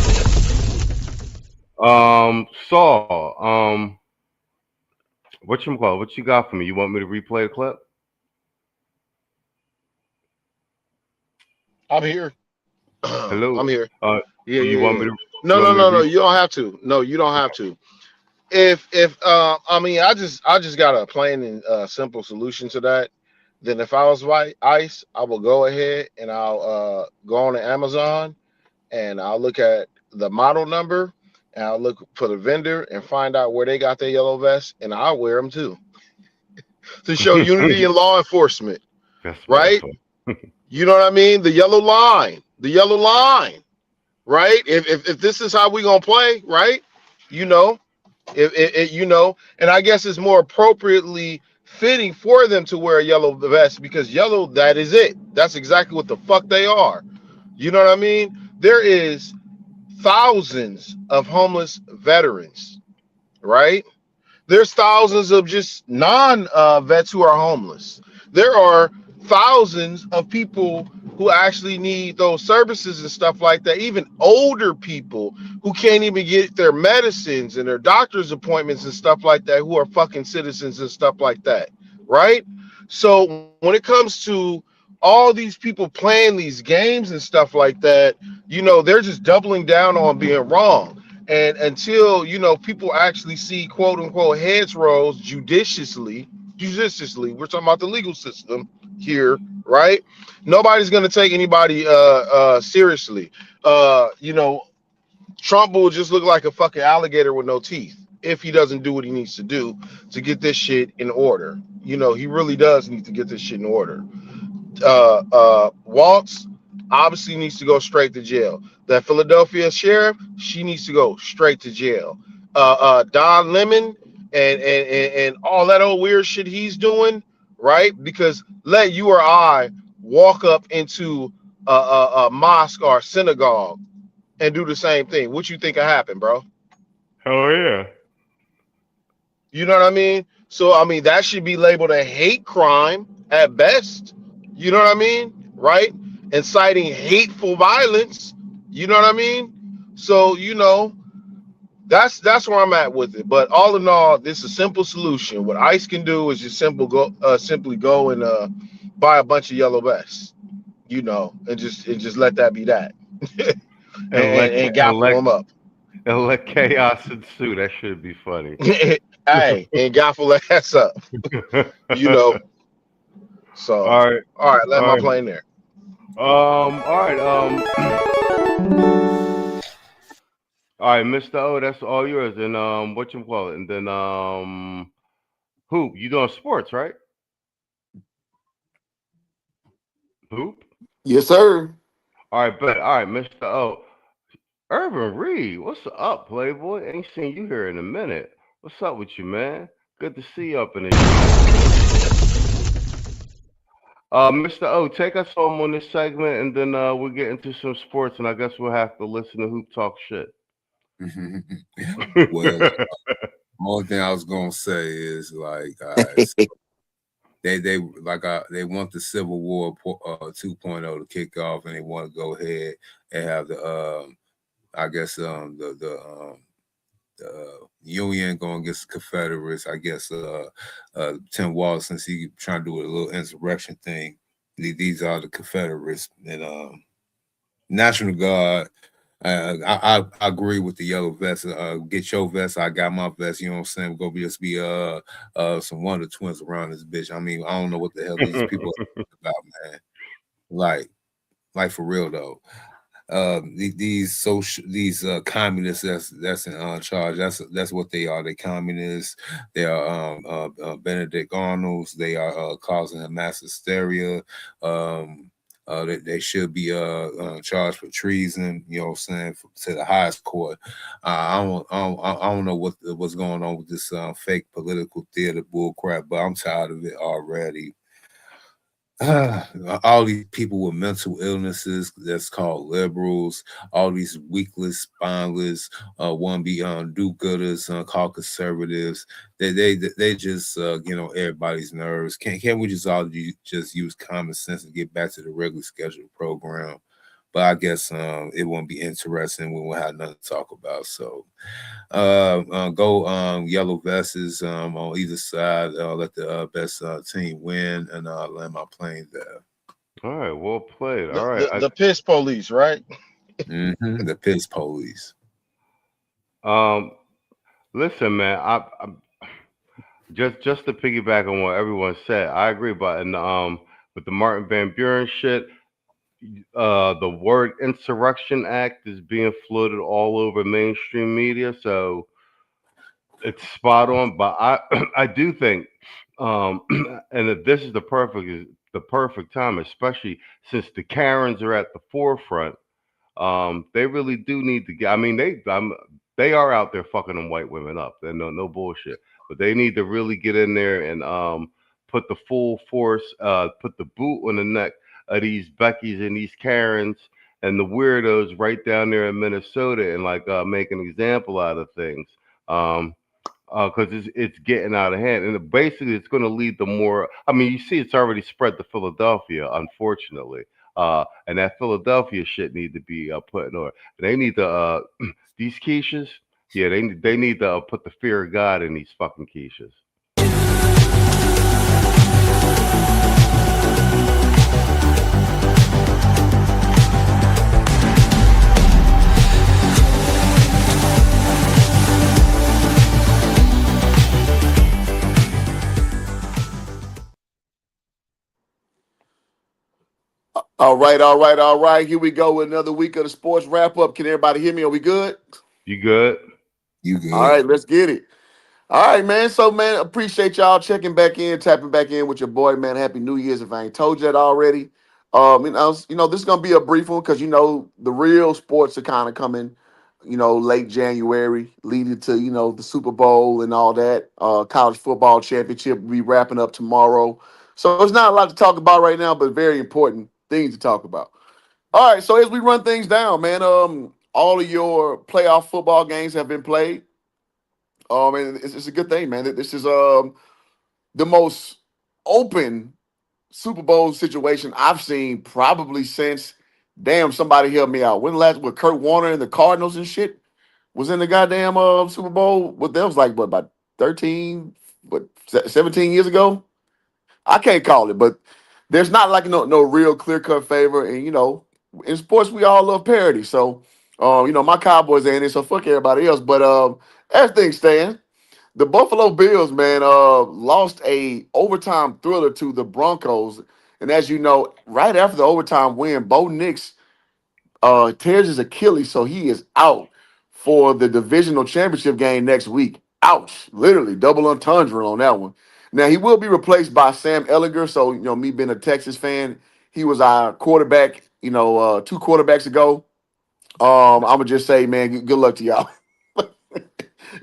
Saul, what you got for me? You want me to replay the clip? I'm here. Hello. I'm here. Yeah. You want me to? No. You don't have to. No, you don't have to. If I mean, I just got a plain and simple solution to that. Then if I was ICE, I will go ahead and I'll go on to Amazon and I'll look at the model number and I'll look for the vendor and find out where they got their yellow vests, and I'll wear them too to show unity in law enforcement. That's right? You know what I mean? The yellow line, right? If this is how we gonna play, right? You know, and I guess it's more appropriately fitting for them to wear a yellow vest because yellow, that is it. That's exactly what the fuck they are. You know what I mean? There is thousands of homeless veterans, right? There's thousands of just non-vets who are homeless. There are thousands of people who actually need those services and stuff like that. Even older people who can't even get their medicines and their doctor's appointments and stuff like that, who are fucking citizens and stuff like that, right? So when it comes to all these people playing these games and stuff like that, you know, they're just doubling down on being wrong. And until, you know, people actually see quote unquote heads rolls judiciously, we're talking about the legal system here, right? Nobody's gonna take anybody seriously. You know, Trump will just look like a fucking alligator with no teeth if he doesn't do what he needs to do to get this shit in order. You know, he really does need to get this shit in order. Waltz obviously needs to go straight to jail. That Philadelphia sheriff, she needs to go straight to jail. Don Lemon and all that old weird shit he's doing, right? Because let you or I walk up into a mosque or a synagogue and do the same thing. What you think will happen, bro? Hell yeah. You know what I mean? So, I mean, that should be labeled a hate crime at best. You know what I mean? Right? Inciting hateful violence. You know what I mean? So, you know, that's where I'm at with it. But all in all, this is a simple solution. What ICE can do is just simply go and buy a bunch of yellow vests, you know, and just let that be that. and gaffle them up. And let chaos ensue. That should be funny. Hey, and gaffle that ass up. You know. So all right, let my plane there. All right, Mr. O, that's all yours. And what you call it? And then Hoop, you doing sports, right? Hoop? Yes, sir. All right, but all right, Mr. O. Urban Reed, what's up, Playboy? Ain't seen you here in a minute. What's up with you, man? Good to see you up in the Mr. O, take us home on this segment, and then we'll get into some sports, and I guess we'll have to listen to Hoop talk shit. Well, only thing I was gonna say is like so they want the Civil War 2.0 to kick off, and they want to go ahead and have the the Union going against the Confederates. I guess Tim Walz, since he trying to do a little insurrection thing, these are the Confederates. And National Guard, I agree with the yellow vest. Get your vest, I got my vest. You know what I'm saying? We're gonna just be some Wonder Twins around this bitch. I mean, I don't know what the hell these people are about, man. Like for real though. These communists that's in charge. That's what they are. They communists. They are Benedict Arnolds. They are causing a mass hysteria. They should be charged for treason. You know what I'm saying, to the highest court. I don't know what's going on with this fake political theater bullcrap, but I'm tired of it already. All these people with mental illnesses that's called liberals, all these weakless, spineless, wannabe do-gooders, called conservatives. They just get on everybody's nerves. Can't we just all just use common sense and get back to the regularly scheduled program? But I guess it won't be interesting. We won't have nothing to talk about. So go yellow vests on either side. Let the best team win, and land my plane there. All right, well played. All right, the piss police, right? The piss police. Listen, man. I just to piggyback on what everyone said, I agree. But with the Martin Van Buren shit. The word Insurrection Act is being floated all over mainstream media, so it's spot on. But I do think, and that this is the perfect time, especially since the Karens are at the forefront. They really do need to get. I mean, they are out there fucking them white women up. They're no bullshit, but they need to really get in there and put the full force, put the boot on the neck of these Beckys and these Karens and the weirdos right down there in Minnesota and make an example out of things, because it's getting out of hand, and basically it's going to lead to more. I mean, you see, it's already spread to Philadelphia, unfortunately, and that Philadelphia shit need to be put in order. They need to these quiches, yeah, they need to put the fear of God in these fucking quiches. All right, all right, all right. Here we go with another week of the sports wrap up. Can everybody hear me? Are we good? You good? You good? All right, let's get it. All right, man. So, man, appreciate y'all checking back in, tapping back in with your boy, man. Happy New Year's if I ain't told you that already. This is gonna be a brief one because the real sports are kind of coming, late January, leading to the Super Bowl and all that. College football championship will be wrapping up tomorrow. So it's not a lot to talk about right now, but very important things to talk about. All right, so as we run things down, man, all of your playoff football games have been played. And it's a good thing, man. This is the most open Super Bowl situation I've seen probably since. Damn, somebody help me out. When last with Kurt Warner and the Cardinals and shit was in the goddamn Super Bowl? What that was like? What about 17 years ago? I can't call it, but there's not like no real clear cut favor. And in sports we all love parity. So my Cowboys ain't it, so fuck everybody else. But as things stand, the Buffalo Bills, man, lost a overtime thriller to the Broncos. And as you know, right after the overtime win, Bo Nix tears his Achilles, so he is out for the divisional championship game next week. Ouch. Literally, double entendre on that one. Now, he will be replaced by Sam Ehlinger. So, me being a Texas fan, he was our quarterback, 2 quarterbacks ago. I'm going to just say, man, good luck to y'all.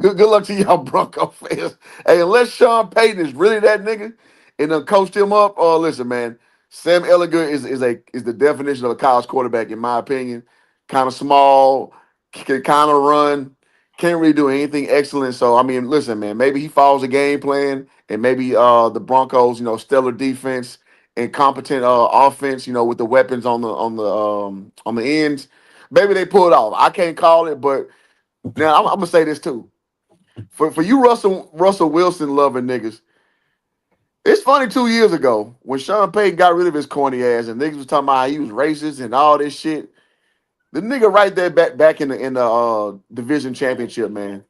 Good luck to y'all Bronco fans. Hey, unless Sean Payton is really that nigga and then coached him up, listen, man, Sam Ehlinger is the definition of a college quarterback, in my opinion. Kind of small, can kind of run, can't really do anything excellent. So, I mean, listen, man, maybe he follows a game plan, and maybe the Broncos, stellar defense and competent offense, with the weapons on the ends. Maybe they pull it off. I can't call it, but now I'm gonna say this too. For you Russell Wilson loving niggas, it's funny 2 years ago when Sean Payton got rid of his corny ass and niggas was talking about how he was racist and all this shit. The nigga right there back in the division championship, man.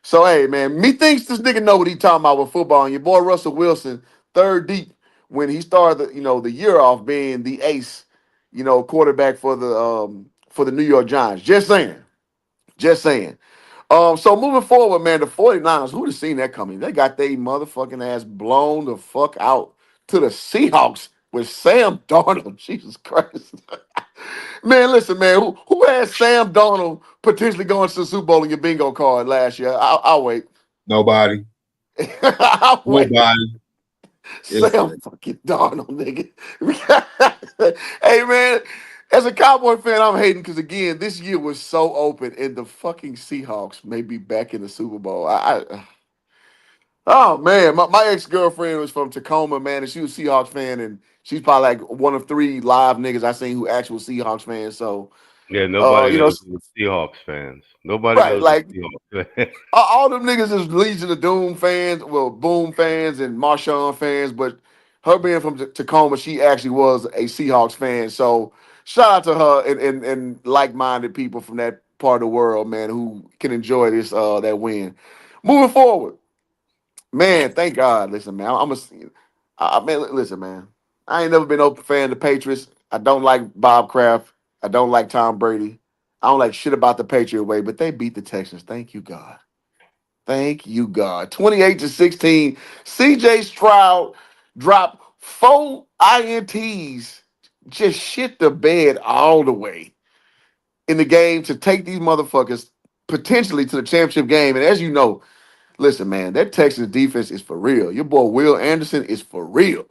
So hey, man, me thinks this nigga know what he talking about with football. And your boy Russell Wilson, third deep when he started the year off being the ace, quarterback for the New York Giants. Just saying. So moving forward, man, the 49ers, who'd have seen that coming? They got their motherfucking ass blown the fuck out to the Seahawks with Sam Darnold. Jesus Christ. Man, listen, man, who had Sam Darnold potentially going to the Super Bowl in your bingo card last year? I'll wait. Nobody. I'll wait. Nobody. Sam fucking Darnold, nigga. Hey, man, as a Cowboy fan, I'm hating because, again, this year was so open, and the fucking Seahawks may be back in the Super Bowl. Oh, man, my ex-girlfriend was from Tacoma, man, and she was a Seahawks fan, and she's probably like one of 3 live niggas I seen who actual Seahawks fans. So, yeah, nobody knows the Seahawks fans. Nobody knows like, the Seahawks fans. All them niggas is Legion of Doom fans, well, Boom fans and Marshawn fans, but her being from Tacoma, she actually was a Seahawks fan. So shout out to her and like-minded people from that part of the world, man, who can enjoy this that win. Moving forward, man, thank God. Listen, man, listen, man, I ain't never been an open fan of the Patriots. I don't like Bob Kraft. I don't like Tom Brady. I don't like shit about the Patriot way, but they beat the Texans. Thank you, God. Thank you, God. 28-16. CJ Stroud dropped 4 INTs. Just shit the bed all the way in the game to take these motherfuckers potentially to the championship game. And as you know, listen, man, that Texans defense is for real. Your boy Will Anderson is for real.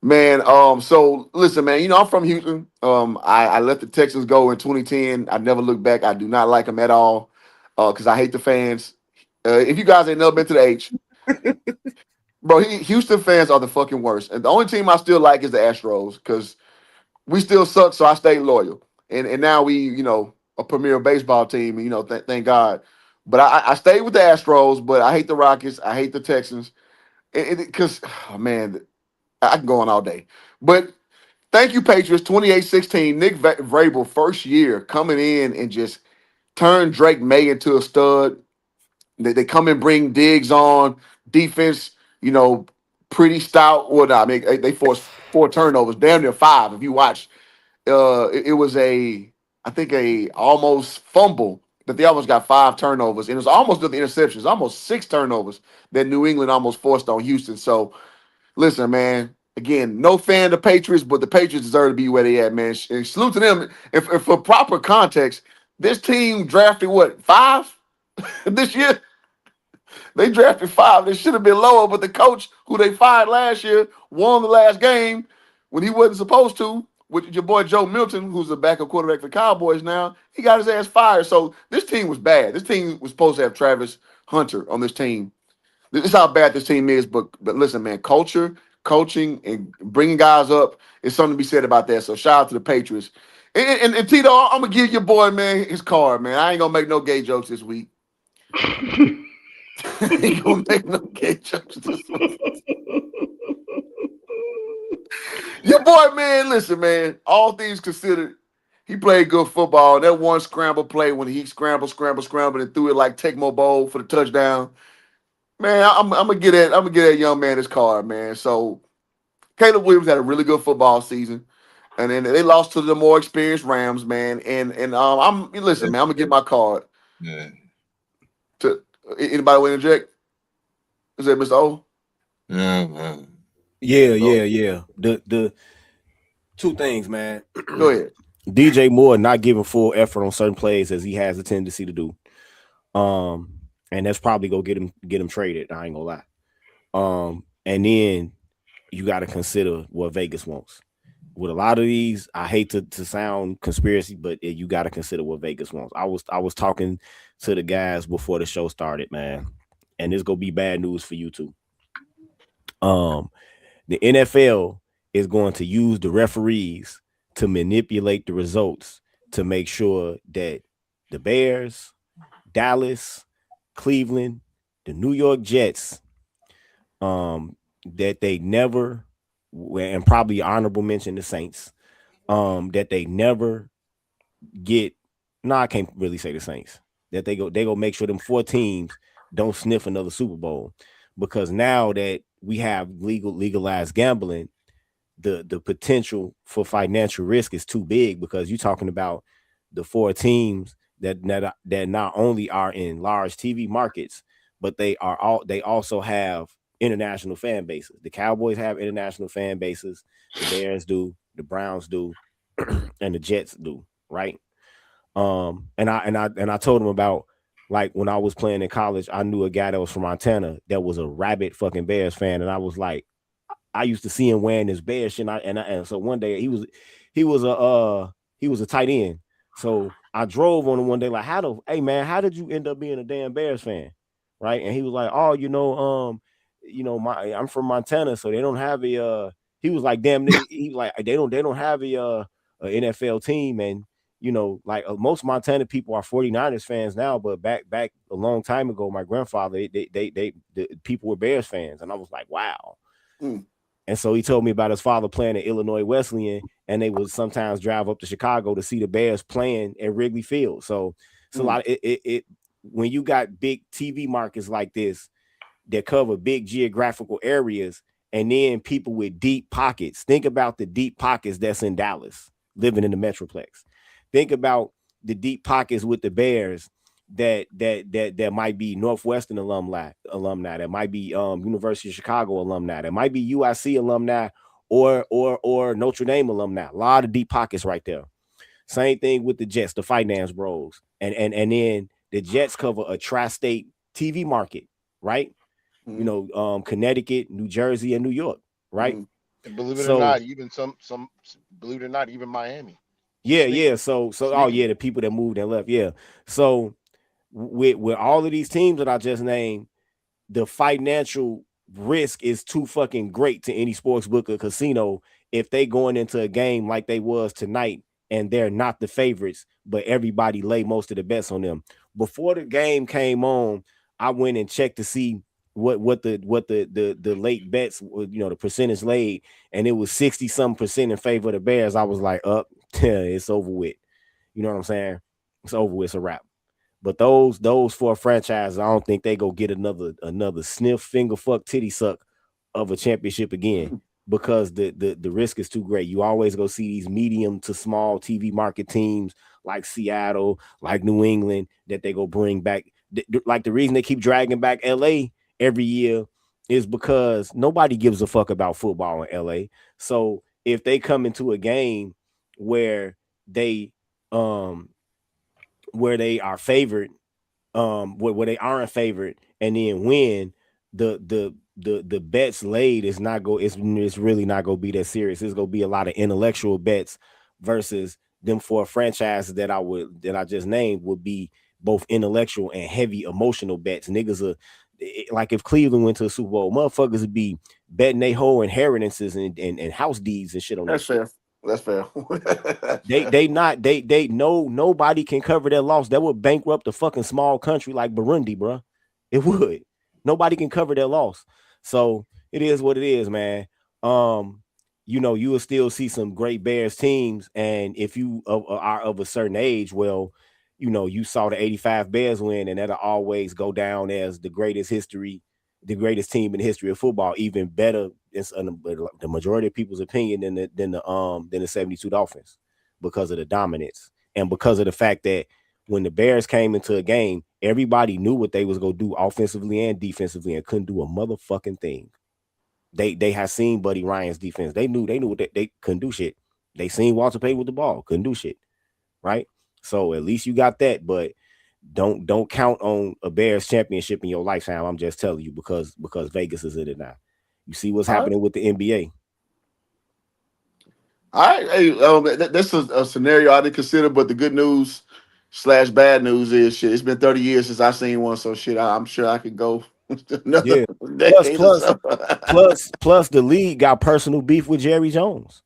Man, so listen, man, I'm from Houston. I let the Texans go in 2010. I never looked back. I do not like them at all because I hate the fans. If you guys ain't never been to the H, bro, Houston fans are the fucking worst. And the only team I still like is the Astros because we still suck, so I stayed loyal. And now we, a premier baseball team, and, thank God. But I stayed with the Astros, but I hate the Rockets. I hate the Texans. Because, man, I can go on all day. But thank you, Patriots, 28-16. Nick Vrabel, first year, coming in and just turned Drake May into a stud. They come and bring Diggs on defense, pretty stout. Well, I mean, they forced 4 turnovers, damn near 5. If you watch, it was I think a almost fumble that they almost got 5 turnovers, and it was almost the interceptions, almost 6 turnovers that New England almost forced on Houston. So listen, man. Again, no fan of the Patriots, but the Patriots deserve to be where they at, man. And salute to them. If for proper context, this team drafted what, 5 this year? They drafted 5. They should have been lower, but the coach who they fired last year won the last game when he wasn't supposed to, with your boy Joe Milton, who's a backup quarterback for the Cowboys now. He got his ass fired. So this team was bad. This team was supposed to have Travis Hunter on this team. This is how bad this team is. But listen, man, culture, coaching, and bringing guys up is something to be said about that. So shout out to the Patriots. And Tito, I'm going to give your boy, man, his card, man. I ain't going to make no gay jokes this week. I ain't going to make no gay jokes this week. Your boy, man, listen, man, all things considered, he played good football. That one scramble play when he scrambled, and threw it like Tecmo Bowl for the touchdown. Man, I'm gonna get that young man his card, man. So Caleb Williams had a really good football season, and then they lost to the more experienced Rams, man. And listen, man, I'm gonna get my card. Yeah. To anybody want to interject? Is that Mr. O? Yeah, man. Yeah. The 2 things, man. Go ahead. DJ Moore not giving full effort on certain plays as he has a tendency to do. And that's probably gonna get him traded. I ain't gonna lie. And then you got to consider what Vegas wants. With a lot of these, I hate to sound conspiracy, but you got to consider what Vegas wants. I was talking to the guys before the show started, man, and this gonna be bad news for you too. The NFL is going to use the referees to manipulate the results to make sure that the Bears, Dallas, Cleveland, the New York Jets, that they never, and probably honorable mention the Saints, that they never get. No, I can't really say the Saints. That they go make sure them 4 teams don't sniff another Super Bowl, because now that we have legalized gambling, the potential for financial risk is too big, because you're talking about the 4 teams that not only are in large TV markets, but they also have international fan bases. The Cowboys have international fan bases, the Bears do, the Browns do, and the Jets do, right? And I told him about, like, when I was playing in college, I knew a guy that was from Montana that was a rabid fucking Bears fan, and I was like, I used to see him wearing this Bears shit, and so one day he was a tight end. So I drove on him one day, like, hey man, how did you end up being a damn Bears fan? Right? And he was like, oh, I'm from Montana, so they don't have a he was like, damn, he was like, they don't have a NFL team, and most Montana people are 49ers fans now, but back a long time ago, my grandfather, the people were Bears fans, and I was like, wow. And so he told me about his father playing at Illinois Wesleyan, and they would sometimes drive up to Chicago to see the Bears playing at Wrigley Field. So it's a lot of it when you got big TV markets like this that cover big geographical areas, and then people with deep pockets. Think about the deep pockets that's in Dallas, living in the Metroplex. Think about the deep pockets with the Bears that might be Northwestern alumni, that might be University of Chicago alumni, that might be UIC alumni, or Notre Dame alumni. A lot of deep pockets right there. Same thing with the Jets, the finance bros, and then the Jets cover a tri-state TV market, right? Connecticut, New Jersey, and New York, right? And believe it or not, even some believe it or not, even Miami. Yeah. So the people that moved and left. Yeah. So with all of these teams that I just named, the financial risk is too fucking great to any sports book or casino if they going into a game like they was tonight and they're not the favorites, but everybody lay most of the bets on them. Before the game came on, I went and checked to see what the late bets, the percentage laid, and it was 60-something% in favor of the Bears. I was like, it's over with. You know what I'm saying? It's over with. It's a wrap. But those 4 franchises, I don't think they go get another sniff, finger fuck, titty suck of a championship again. because the risk is too great. You always go see these medium to small TV market teams like Seattle, like New England, that they go bring back. Like the reason they keep dragging back LA every year is because nobody gives a fuck about football in LA. So if they come into a game where they are favored, where they aren't favored, and then win, the bets laid is not go it's really not gonna be that serious. It's gonna be a lot of intellectual bets versus them four franchises that I just named would be both intellectual and heavy emotional bets. Niggas are like, if Cleveland went to the Super Bowl, motherfuckers would be betting they whole inheritances and house deeds and shit on that. That's fair. That's fair. Nobody can cover that loss. That would bankrupt a fucking small country like Burundi, bro. It would. Nobody can cover that loss. So it is what it is, man. You know, you will still see some great Bears teams, and if you are of a certain age, well, you know, you saw the '85 Bears win, and that'll always go down as the greatest team in the history of football. Even better, it's the majority of people's opinion than the '72 Dolphins, because of the dominance and because of the fact that when the Bears came into a game, everybody knew what they was gonna do offensively and defensively, and couldn't do a motherfucking thing. They had seen Buddy Ryan's defense. They knew what they couldn't do shit. They seen Walter Payton with the ball, couldn't do shit, right? So at least you got that, but don't count on a Bears championship in your lifetime. I'm just telling you, because Vegas is in it now. You see what's happening with the NBA. All right, hey, that's a scenario I didn't consider, but the good news / bad news is, shit, it's been 30 years since I seen one, so shit, I'm sure I could go another decade or so. Plus the league got personal beef with Jerry Jones.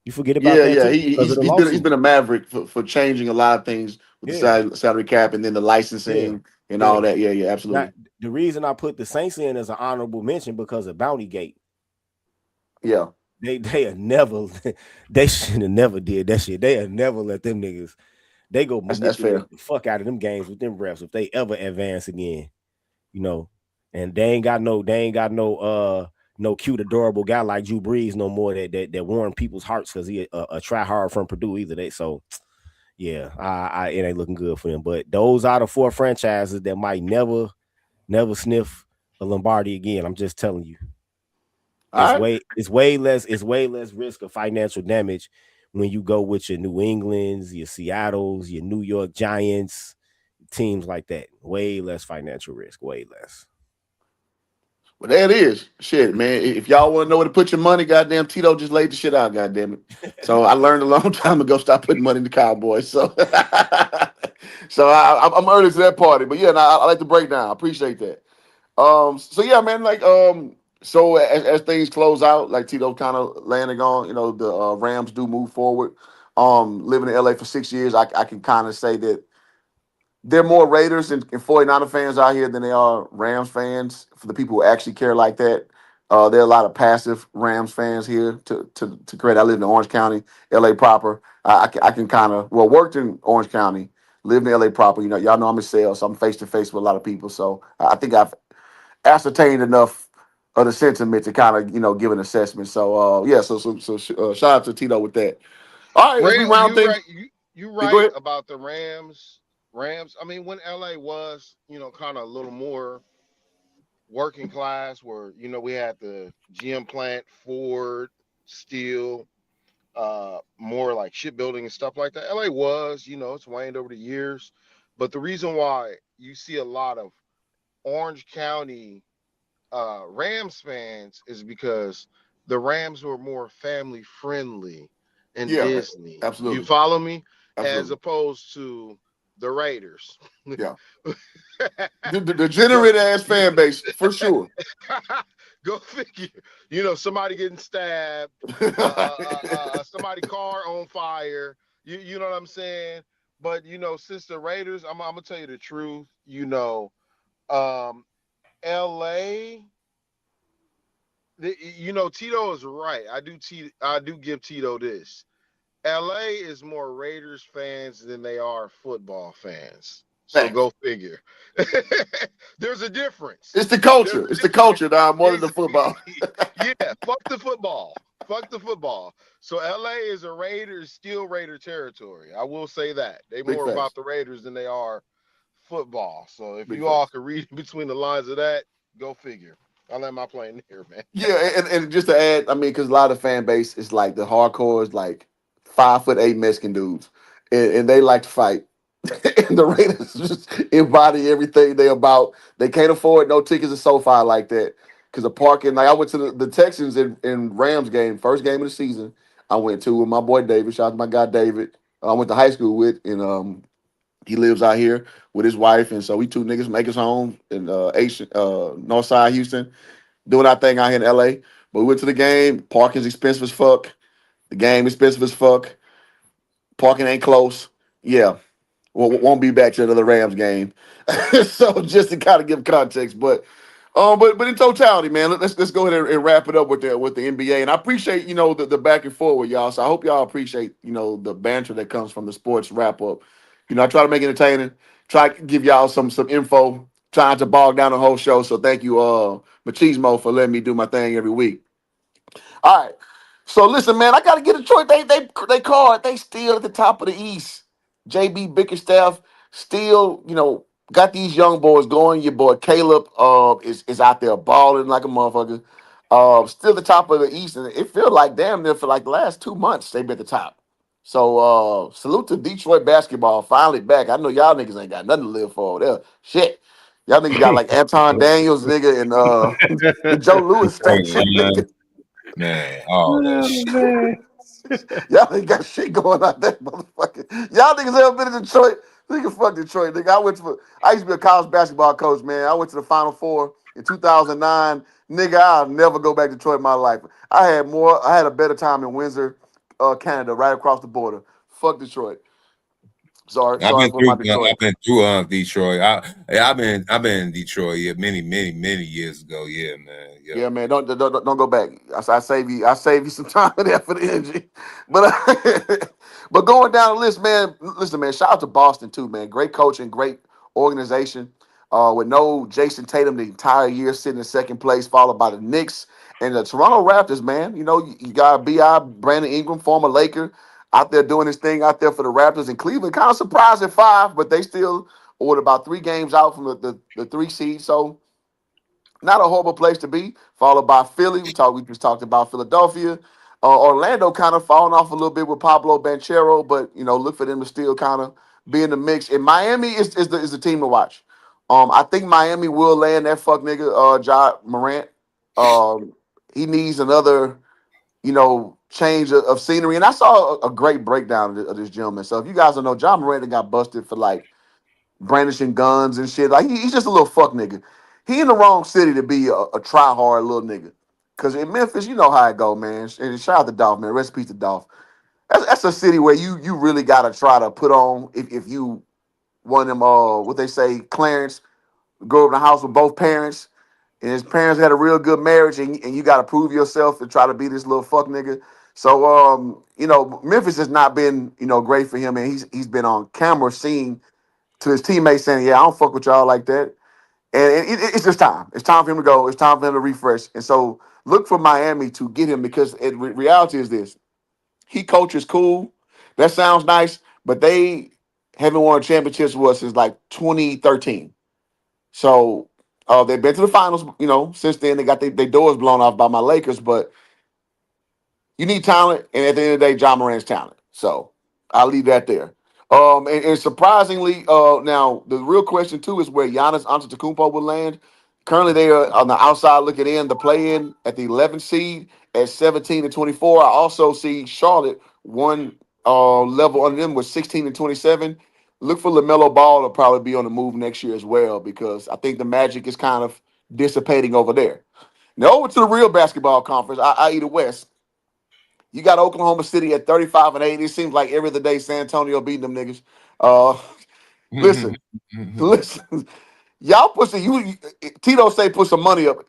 You forget about that too, he's been a maverick for changing a lot of things with the salary cap and then the licensing and all that. Yeah, absolutely. Now, the reason I put the Saints in as an honorable mention because of Bounty Gate. Yeah. They have never they should have never did that shit. They have never let them niggas. They go manipulate the fuck out of them games with them refs if they ever advance again, you know. And they ain't got no cute, adorable guy like Drew Brees no more that warm people's hearts because he a try hard from Purdue either. It ain't looking good for them. But those are the four franchises that might never sniff a Lombardi again. I'm just telling you. It's way less risk of financial damage when you go with your New Englands, your Seattles, your New York Giants, teams like that. Way less financial risk, way less. Well, there it is. Shit, man. If y'all want to know where to put your money, goddamn, Tito just laid the shit out, goddamn it. So I learned a long time ago, stop putting money in the Cowboys. So I'm early to that party. But yeah, I like the breakdown. I appreciate that. So yeah, man, like so as things close out, like Tito kind of landing on, you know, the Rams do move forward. Living in LA for 6 years, I can kind of say that there are more Raiders and 49er fans out here than there are Rams fans. For the people who actually care like that, there are a lot of passive Rams fans here to create. I live in Orange County, LA proper. I can kind of worked in Orange County, lived in LA proper. You know, y'all know I'm in sales, so I'm face to face with a lot of people. So I think I've ascertained enough of the sentiment to kind of, you know, give an assessment. So so shout out to Tito with that. All right, you're right about the Rams. I mean, when LA was, you know, kind of a little more working class, where, you know, we had the GM plant, Ford, steel, more like shipbuilding and stuff like that. LA was, you know, it's waned over the years. But the reason why you see a lot of Orange County Rams fans is because the Rams were more family friendly in Disney. Absolutely. You follow me? Absolutely. As opposed to the Raiders. Yeah. the degenerate ass fan base, for sure. Go figure. You know, somebody getting stabbed, somebody car on fire. You know what I'm saying? But, you know, since the Raiders, I'm gonna tell you the truth, you know, LA, you know, Tito is right. I do give Tito this. LA is more Raiders fans than they are football fans. So go figure. There's a difference. It's the culture. It's the culture, dog, more than the football. Yeah, fuck the football. Fuck the football. So LA is a Raiders, still Raider territory. I will say that. They Big more facts. about the Raiders than they are football. So if Big you all can read between the lines of that, go figure. I'll let my plane here, man. Yeah, and just to add, I mean, because a lot of the fan base is like the hardcore is like 5'8" Mexican dudes, and they like to fight. And the Raiders just embody everything they about. They can't afford no tickets to SoFi like that because of parking. Like I went to the Texans in Rams game, first game of the season. I went to with my boy David. Shout out to my guy David. I went to high school with, and he lives out here with his wife, and so we two niggas make us home in North Side Houston, doing our thing out here in LA. But we went to the game. Parking's expensive as fuck. The game expensive as fuck. Parking ain't close. Yeah. Won't be back to another Rams game. So just to kind of give context, but in totality, man, let's go ahead and wrap it up with the NBA. And I appreciate the back and forth, y'all. So I hope y'all appreciate the banter that comes from the sports wrap up. I try to make it entertaining, try to give y'all some info, trying to bog down the whole show. So thank you, Machismo, for letting me do my thing every week. All right. So listen, man, I gotta get Detroit. They called. They still at the top of the East. JB Bickerstaff still, got these young boys going. Your boy Caleb is out there balling like a motherfucker. Still the top of the East, and it feels like damn near for like the last 2 months they've been at the top. So salute to Detroit basketball, finally back. I know y'all niggas ain't got nothing to live for over there. Shit. Y'all niggas got like Anton Daniels, nigga, and the Joe Louis state shit, nigga. Man, oh man. Y'all ain't got shit going on that motherfucker. Y'all niggas ever been in Detroit? Nigga, fuck Detroit, nigga. I used to be a college basketball coach, man. I went to the Final Four in 2009. Nigga, I'll never go back to Detroit in my life. I had a better time in Windsor, Canada, right across the border. Fuck Detroit. Sorry for my Detroit. I've been through Detroit. I've been in Detroit many years ago. Yeah, man. Yeah, man. Don't go back. I save you some time there for the energy. But going down the list, man. Listen, man. Shout out to Boston too, man. Great coaching, great organization. With no Jason Tatum the entire year, sitting in second place, followed by the Knicks and the Toronto Raptors. Man, you got B.I. Brandon Ingram, former Laker, out there doing his thing out there for the Raptors. And Cleveland kind of surprised at 5, but they still ordered about 3 games out from the 3 seed. So not a horrible place to be. Followed by Philly. We just talked about Philadelphia. Orlando kind of falling off a little bit with Pablo Banchero, but look for them to still kind of be in the mix. And Miami is the team to watch. I think Miami will land that fuck nigga Ja Morant. He needs another change of scenery. And I saw a great breakdown of this gentleman. So if you guys don't know, Ja Morant got busted for like brandishing guns and shit. Like he's just a little fuck nigga. He in the wrong city to be a try-hard little nigga. Because in Memphis, you know how it go, man. And shout out to Dolph, man. Rest in peace to Dolph. That's a city where you really got to try to put on, if you one of them, what they say, Clarence, grow up in the house with both parents, and his parents had a real good marriage, and you got to prove yourself and try to be this little fuck nigga. So, Memphis has not been, great for him, and he's been on camera seen to his teammates saying, yeah, I don't fuck with y'all like that. And it's just time. It's time for him to go. It's time for him to refresh. And so look for Miami to get him because reality is this. He coaches cool. That sounds nice, but they haven't won championships since like 2013. So they've been to the finals, since then. They got their doors blown off by my Lakers, but you need talent, and at the end of the day, Ja Morant's talent. So I'll leave that there. And surprisingly, now the real question too is where Giannis Antetokounmpo will land. Currently, they are on the outside looking in, the play-in at the 11th seed at 17-24. I also see Charlotte one level under them with 16-27. Look for LaMelo Ball to probably be on the move next year as well because I think the magic is kind of dissipating over there. Now over to the real basketball conference, i.e. the West. You got Oklahoma City at 35-8. It seems like every other day San Antonio beating them niggas. Listen. Y'all Tito say put some money up.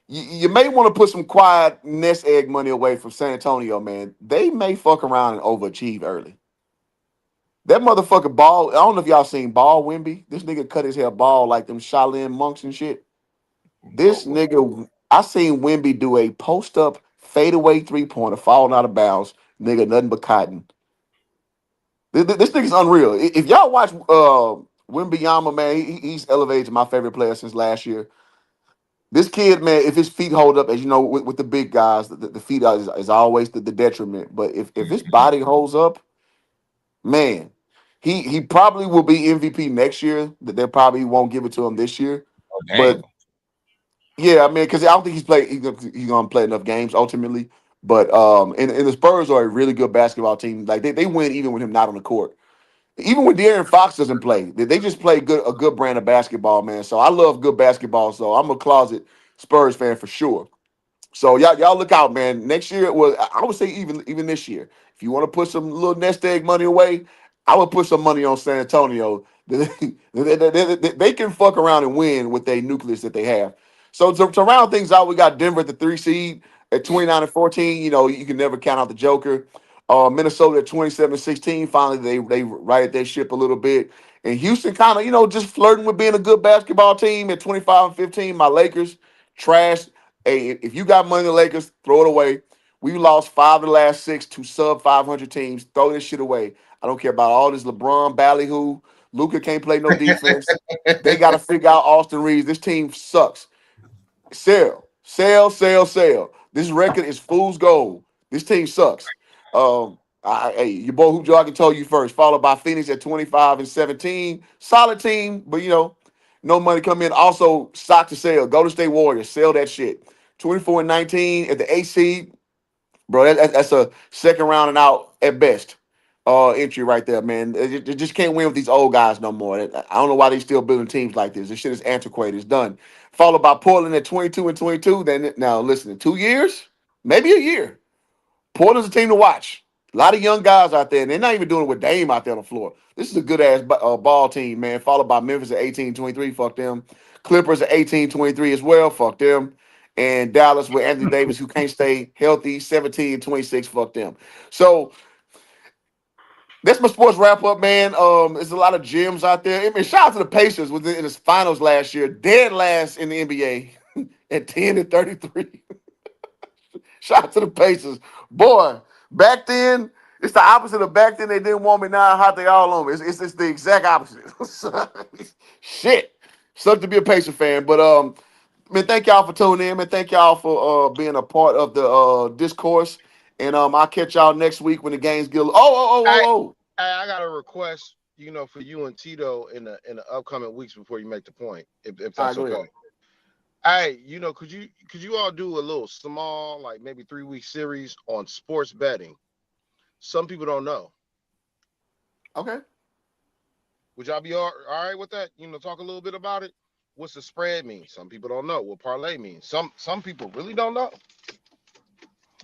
You may want to put some quiet nest egg money away from San Antonio, man. They may fuck around and overachieve early. That motherfucker ball. I don't know if y'all seen Ball Wimby. This nigga cut his hair bald like them Shaolin monks and shit. This nigga, I seen Wimby do a post up fadeaway 3-pointer, falling out of bounds. Nigga, nothing but cotton. This nigga's unreal. If y'all watch Wembanyama, man, he's elevated to my favorite player since last year. This kid, man, if his feet hold up, as you know, with the big guys, the feet is always the detriment. But if his body holds up, man, he probably will be MVP next year. That they probably won't give it to him this year. But yeah, I mean, because I don't think he's gonna play enough games ultimately. But and the Spurs are a really good basketball team. Like they win even with him not on the court. Even when De'Aaron Fox doesn't play, they just play a good brand of basketball, man. So I love good basketball. So I'm a closet Spurs fan for sure. So y'all look out, man. Next year, well, I would say even this year, if you want to put some little nest egg money away, I would put some money on San Antonio. They can fuck around and win with their nucleus that they have. So to round things out, we got Denver at the 3 seed at 29-14. You know, you can never count out the Joker. Minnesota at 27-16. Finally, they righted their ship a little bit. And Houston kind of, you know, just flirting with being a good basketball team at 25-15. My Lakers, trash. Hey, if you got money in the Lakers, throw it away. We lost 5 of the last 6 to sub 500 teams. Throw this shit away. I don't care about all this LeBron ballyhoo. Luka can't play no defense. They got to figure out Austin Reeves. This team sucks. Sell. This record is fool's gold. This team sucks. Hey, your boy Hoop Joe, I can tell you first, followed by Phoenix at 25-17. Solid team, but you know, no money come in. Also, stock to sell. Golden State Warriors, sell that shit. 24-19 at the 8 seed. Bro, that's a second round and out at best. Entry right there, man. They just can't win with these old guys no more. I don't know why they still building teams like this. This shit is antiquated. It's done. Followed by Portland at 22-22. Then now listen, in 2 years, maybe a year. Portland's a team to watch. A lot of young guys out there, and they're not even doing it with Dame out there on the floor. This is a good ass ball team, man. Followed by Memphis at 18-23. Fuck them. Clippers at 18-23 as well. Fuck them. And Dallas with Anthony Davis, who can't stay healthy, 17-26. Fuck them. So that's my sports wrap up, man. There's a lot of gems out there. I mean, shout out to the Pacers in the finals last year, dead last in the NBA at 10-33. Shout out to the Pacers, boy. Back then, it's the opposite of back then. They didn't want me. Now how they all on me. It's the exact opposite. Shit, sucks to be a Pacer fan, but man, thank y'all for tuning in, man. Thank y'all for being a part of the discourse. And I'll catch y'all next week when the games get. I got a request, you know, for you and Tito in the upcoming weeks before you make the point, if that's okay. Hey, you know, could you all do a little small, like maybe 3-week series on sports betting? Some people don't know. Okay. Would y'all be all right with that? You know, talk a little bit about it. What's the spread mean? Some people don't know what parlay means. Some people really don't know.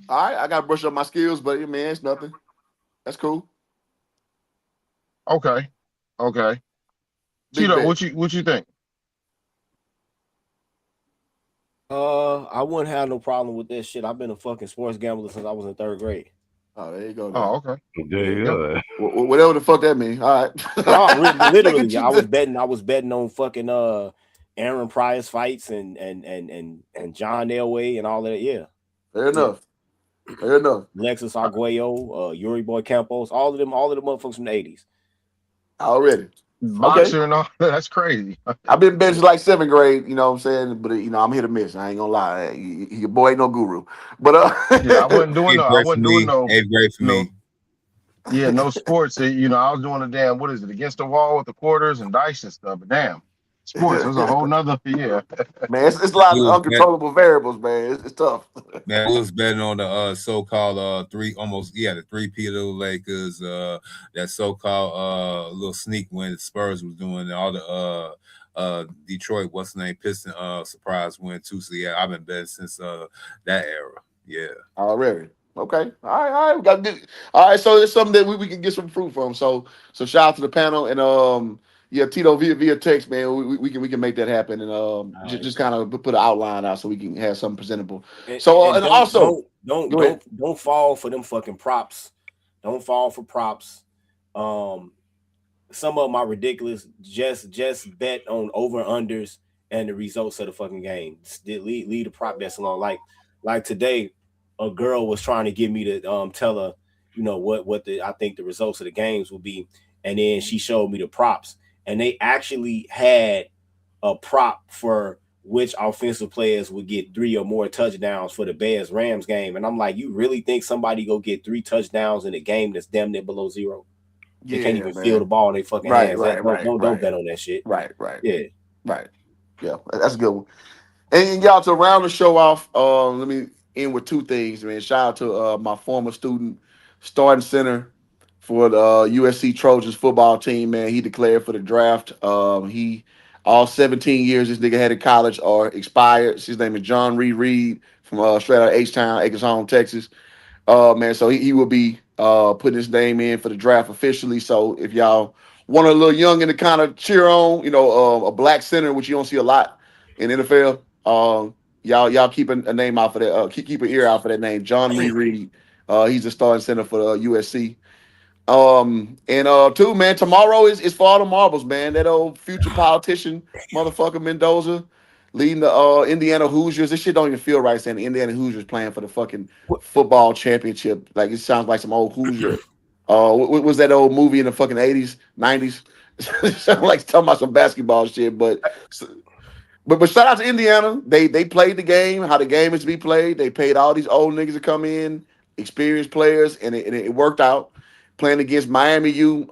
All right, I gotta brush up my skills, but man, it's nothing. That's cool. Okay. Tito, what you think? I wouldn't have no problem with that shit. I've been a fucking sports gambler since I was in 3rd grade. Oh, there you go. Then. Oh, okay. There you go. Whatever the fuck that means. All right. No, literally, I was betting on fucking Aaron Pryor's fights and John Elway and all that. Yeah. Fair enough. Lexus Arguello, Yuri Boy Campos, all of them motherfuckers from the 80s. Already. Boxer and all that's crazy. I've been betting since like 7th grade, you know what I'm saying? But you know, I'm hit or miss. I ain't gonna lie. Your boy ain't no guru. But yeah, I wasn't doing no 8th grade for me. Yeah, no sports. You know, I was doing a damn, what is it, against the wall with the quarters and dice and stuff. But damn, sports was a whole nother man. It's a lot of uncontrollable variables, man. It's tough. Man, we was betting on the so-called the 3-peat of the Lakers, that so-called little sneak win the Spurs was doing, all the Detroit, what's the name, Piston surprise win too. So yeah, I've been betting since that era. Yeah. Already. Okay. All right. We got good. All right. So it's something that we can get some fruit from. So shout out to the panel and yeah, Tito via text, man. We can make that happen and just kind of put an outline out so we can have something presentable. So and also don't fall for them fucking props. Don't fall for props. some of them are ridiculous. Just bet on over unders and the results of the fucking game. Leave the prop bets alone. Like today, a girl was trying to get me to tell her, you know, what I think the results of the games will be, and then she showed me the props, and they actually had a prop for which offensive players would get 3 or more touchdowns for the Bears-Rams game. And I'm like, you really think somebody go get 3 touchdowns in a game that's damn near below zero? They can't even feel the ball in their fucking hands. Don't bet on that shit. Right. Yeah. Right. Yeah, that's a good one. And y'all, to round the show off, let me end with 2 things, man. Shout out to my former student, starting center for the USC Trojans football team, man. He declared for the draft. All 17 years this nigga had in college are expired. His name is John Reed from straight out of H-Town, Acres Home, Texas. Man, so he will be putting his name in for the draft officially. So if y'all want a little young and to kind of cheer on, you know, a black center, which you don't see a lot in NFL, y'all keep a name out for that. Keep an ear out for that name, John Reed. He's the starting center for USC. And 2, man, tomorrow is for all the marbles, man. That old future politician, motherfucker Mendoza, leading the Indiana Hoosiers. This shit don't even feel right saying the Indiana Hoosiers playing for the fucking football championship. Like, it sounds like some old Hoosier. What was that old movie in the fucking 80s, 90s? It sounds like talking about some basketball shit, but shout out to Indiana. They played the game, how the game is to be played. They paid all these old niggas to come in, experienced players, and it worked out. Playing against Miami U,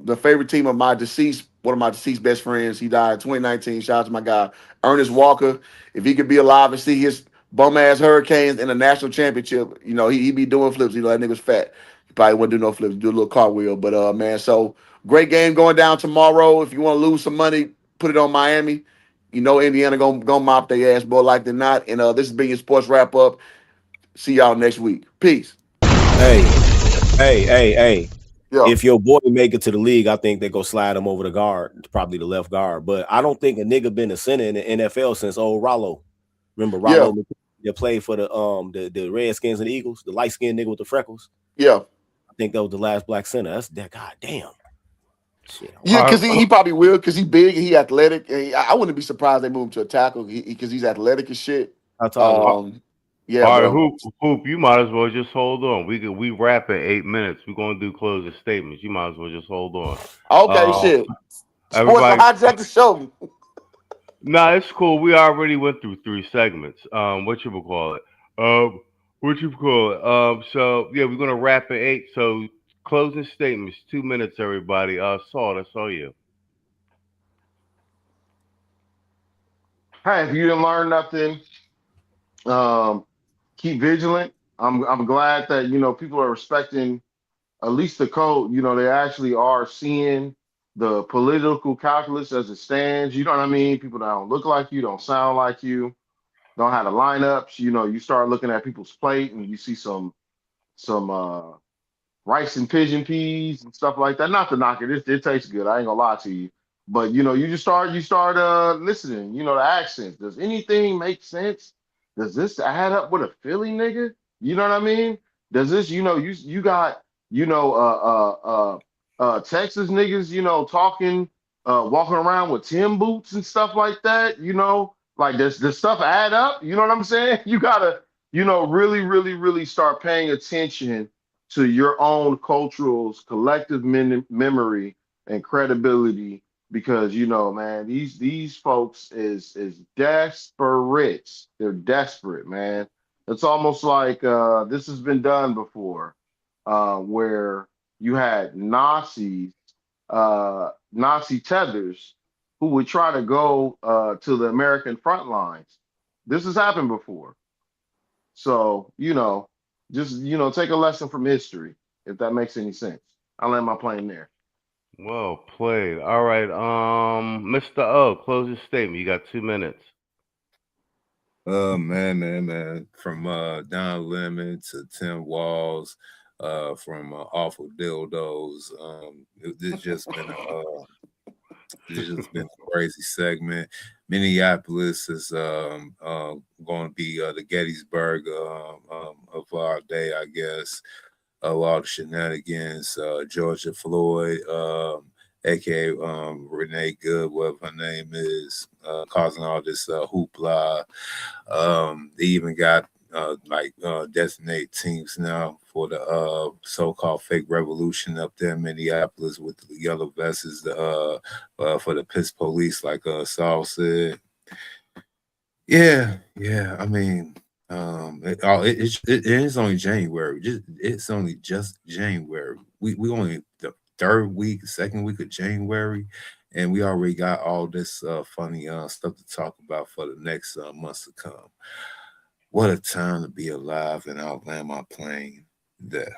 the favorite team of one of my deceased best friends. He died in 2019. Shout out to my guy, Ernest Walker. If he could be alive and see his bum-ass Hurricanes in the national championship, you know, he'd be doing flips. You know, that nigga's fat. He probably wouldn't do no flips, do a little cartwheel. But, man, so great game going down tomorrow. If you want to lose some money, put it on Miami. You know Indiana gonna mop their ass, boy, like they're not. And this has been your sports wrap-up. See y'all next week. Peace. Hey. Yeah. If your boy make it to the league, I think they go slide him over the guard, probably the left guard. But I don't think a nigga been a center in the NFL since old Rollo. Remember Rollo? Yeah. That played for the Redskins and the Eagles, the light-skinned nigga with the freckles. Yeah. I think that was the last black center. That's that goddamn. Shit. Yeah, because he probably will, because he big and he athletic. And I wouldn't be surprised they move him to a tackle because he's athletic as shit. Yeah, all right, Hoop, you might as well just hold on. We wrap in 8 minutes. We're gonna do closing statements. You might as well just hold on. Okay, shit. Sports hijack the show. Nah, it's cool. We already went through 3 segments. What you call it? So yeah, we're gonna wrap in 8. So closing statements, 2 minutes, everybody. Saul, that's all you. Hey, if you didn't learn nothing, keep vigilant. I'm glad that, you know, people are respecting at least the code. You know, they actually are seeing the political calculus as it stands. You know what I mean? People that don't look like you, don't sound like you, don't have the lineups. You know, you start looking at people's plate and you see some rice and pigeon peas and stuff like that. Not to knock it, it tastes good. I ain't gonna lie to you. But, you know, you start listening, you know, the accents. Does anything make sense? Does this add up with a Philly nigga? You know what I mean? Does this, you know, you got, you know, Texas niggas, you know, talking, walking around with Tim boots and stuff like that, you know, like does stuff add up? You know what I'm saying? You gotta, you know, really, really, really start paying attention to your own cultural's collective memory and credibility. Because, you know, man, these folks is desperate. They're desperate, man. It's almost like this has been done before, where you had Nazi tethers who would try to go to the American front lines. This has happened before. So, you know, just, you know, take a lesson from history, if that makes any sense. I'll land my plane there. Well played. All right, Mr. O, close your statement. You got 2 minutes. Man. From Don Lemon to Tim Walls, from Awful Dildos. It's just been a crazy segment. Minneapolis is going to be the Gettysburg of our day, I guess. A lot of shenanigans. Georgia Floyd aka Renee Good, whatever her name is, causing all this hoopla. They even got designated teams now for the so-called fake revolution up there in Minneapolis with the yellow vests, for the piss police, like Saul said. Yeah. I mean, it is only January. It's only just January. We only the second week of January, and we already got all this funny stuff to talk about for the next months to come. What a time to be alive, and I'll land my plane there.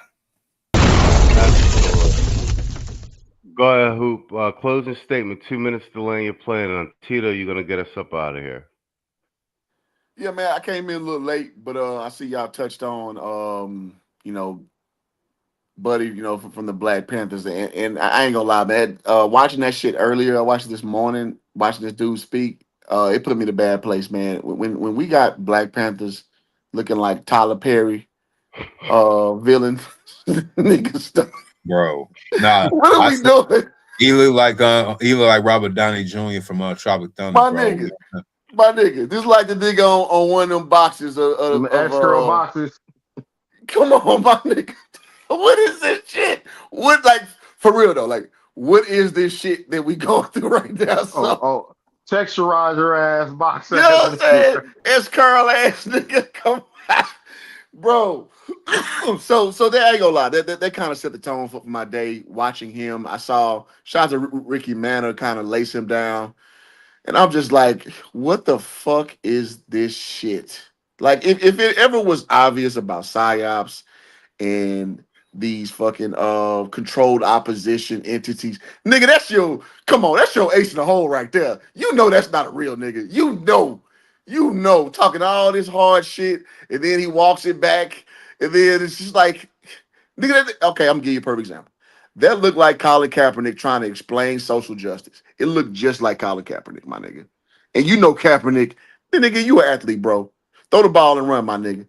Go ahead, Hoop. Closing statement, 2 minutes to land your plane. On Tito, you're gonna get us up out of here. Yeah, man, I came in a little late, but I see y'all touched on, Buddy, from the Black Panthers, and I ain't gonna lie, man. Watching that shit earlier, I watched it this morning. Watching this dude speak, it put me in a bad place, man. When we got Black Panthers looking like Tyler Perry, villain, nigga stuff, bro. Nah, what are we doing? He look like Robert Downey Jr. from Tropic Thunder, My nigga, this is like the nigga on one of them boxes of Astro boxes. Come on, my nigga. What is this shit? What, like, for real though? Like, what is this shit that we going through right now? So, Texturizer ass box. You know what I'm saying? S09EP10 ass nigga, come on, bro. so that ain't gonna lie. That kind of set the tone for my day. Watching him, I saw shout out to Ricky Manor kind of lace him down. And I'm just like, what the fuck is this shit? Like, if it ever was obvious about PSYOPs and these fucking controlled opposition entities, nigga, that's your ace in the hole right there. You know that's not a real nigga. You know, talking all this hard shit, and then he walks it back, and then it's just like, nigga, okay, I'm gonna give you a perfect example. That looked like Colin Kaepernick trying to explain social justice. It looked just like Colin Kaepernick, my nigga. And you know Kaepernick, nigga, you an athlete, bro. Throw the ball and run, my nigga.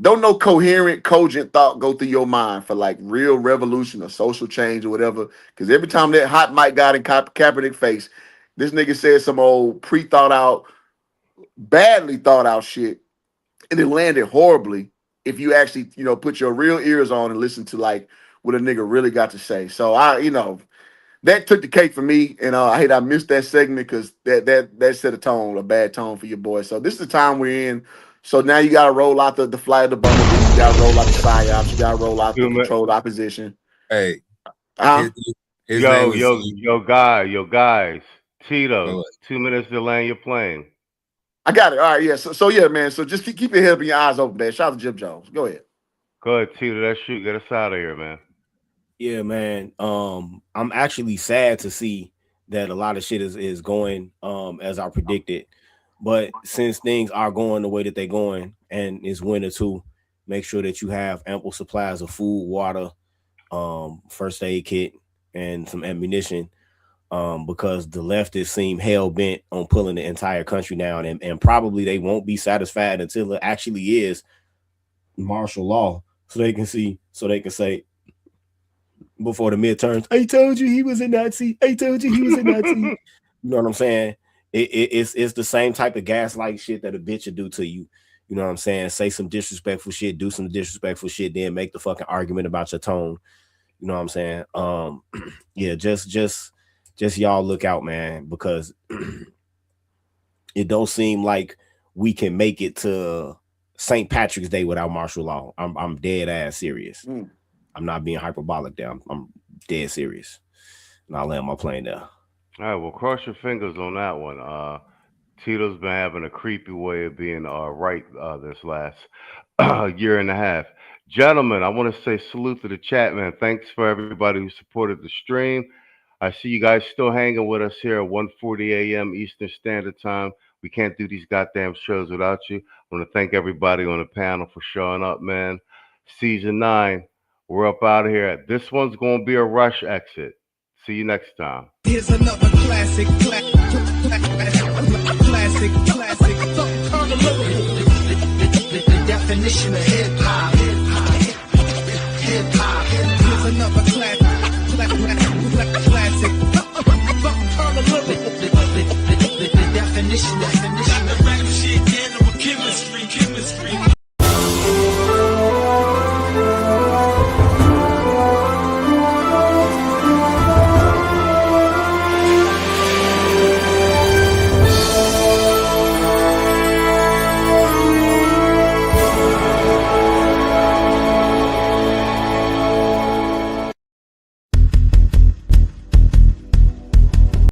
Don't no coherent, cogent thought go through your mind for like real revolution or social change or whatever. Because every time that hot mic got in Kaepernick's face, this nigga said some old pre-thought out, badly thought out shit, and it landed horribly if you actually, put your real ears on and listen to like what a nigga really got to say. So that took the cake for me, and I hate I missed that segment because that set a bad tone for your boy. So this is the time we're in. So now you gotta roll out the flight of the bumblebee, you gotta roll out the PSYOPs, you gotta roll out the controlled opposition. Hey, yo guys, Tito, 2 minutes to land your plane. I got it. All right, yeah. So yeah, man. So just keep your head up and your eyes open, man. Shout out to Jim Jones. Go ahead. Go ahead, Tito. That shoot, get us out of here, man. Yeah, man. I'm actually sad to see that a lot of shit is going as I predicted. But since things are going the way that they're going, and it's winter too, make sure that you have ample supplies of food, water, first aid kit, and some ammunition. Because the leftists seem hell bent on pulling the entire country down, and probably they won't be satisfied until it actually is martial law, so they can say before the midterms, I told you he was a Nazi. I told you he was a Nazi. You know what I'm saying? It's the same type of gaslight shit that a bitch would do to you. You know what I'm saying? Say some disrespectful shit, do some disrespectful shit, then make the fucking argument about your tone. You know what I'm saying? Yeah, just y'all look out, man, because it don't seem like we can make it to St. Patrick's Day without martial law. I'm dead ass serious. I'm not being hyperbolic there. I'm dead serious. And I'll land my plane there. All right, well, cross your fingers on that one. Tito's been having a creepy way of being right this last year and a half. Gentlemen, I want to say salute to the chat, man. Thanks for everybody who supported the stream. I see you guys still hanging with us here at 1:40 a.m. Eastern Standard Time. We can't do these goddamn shows without you. I want to thank everybody on the panel for showing up, man. Season 9, we're up out of here. This one's going to be a rush exit. See you next time. Here's another classic. The definition of hip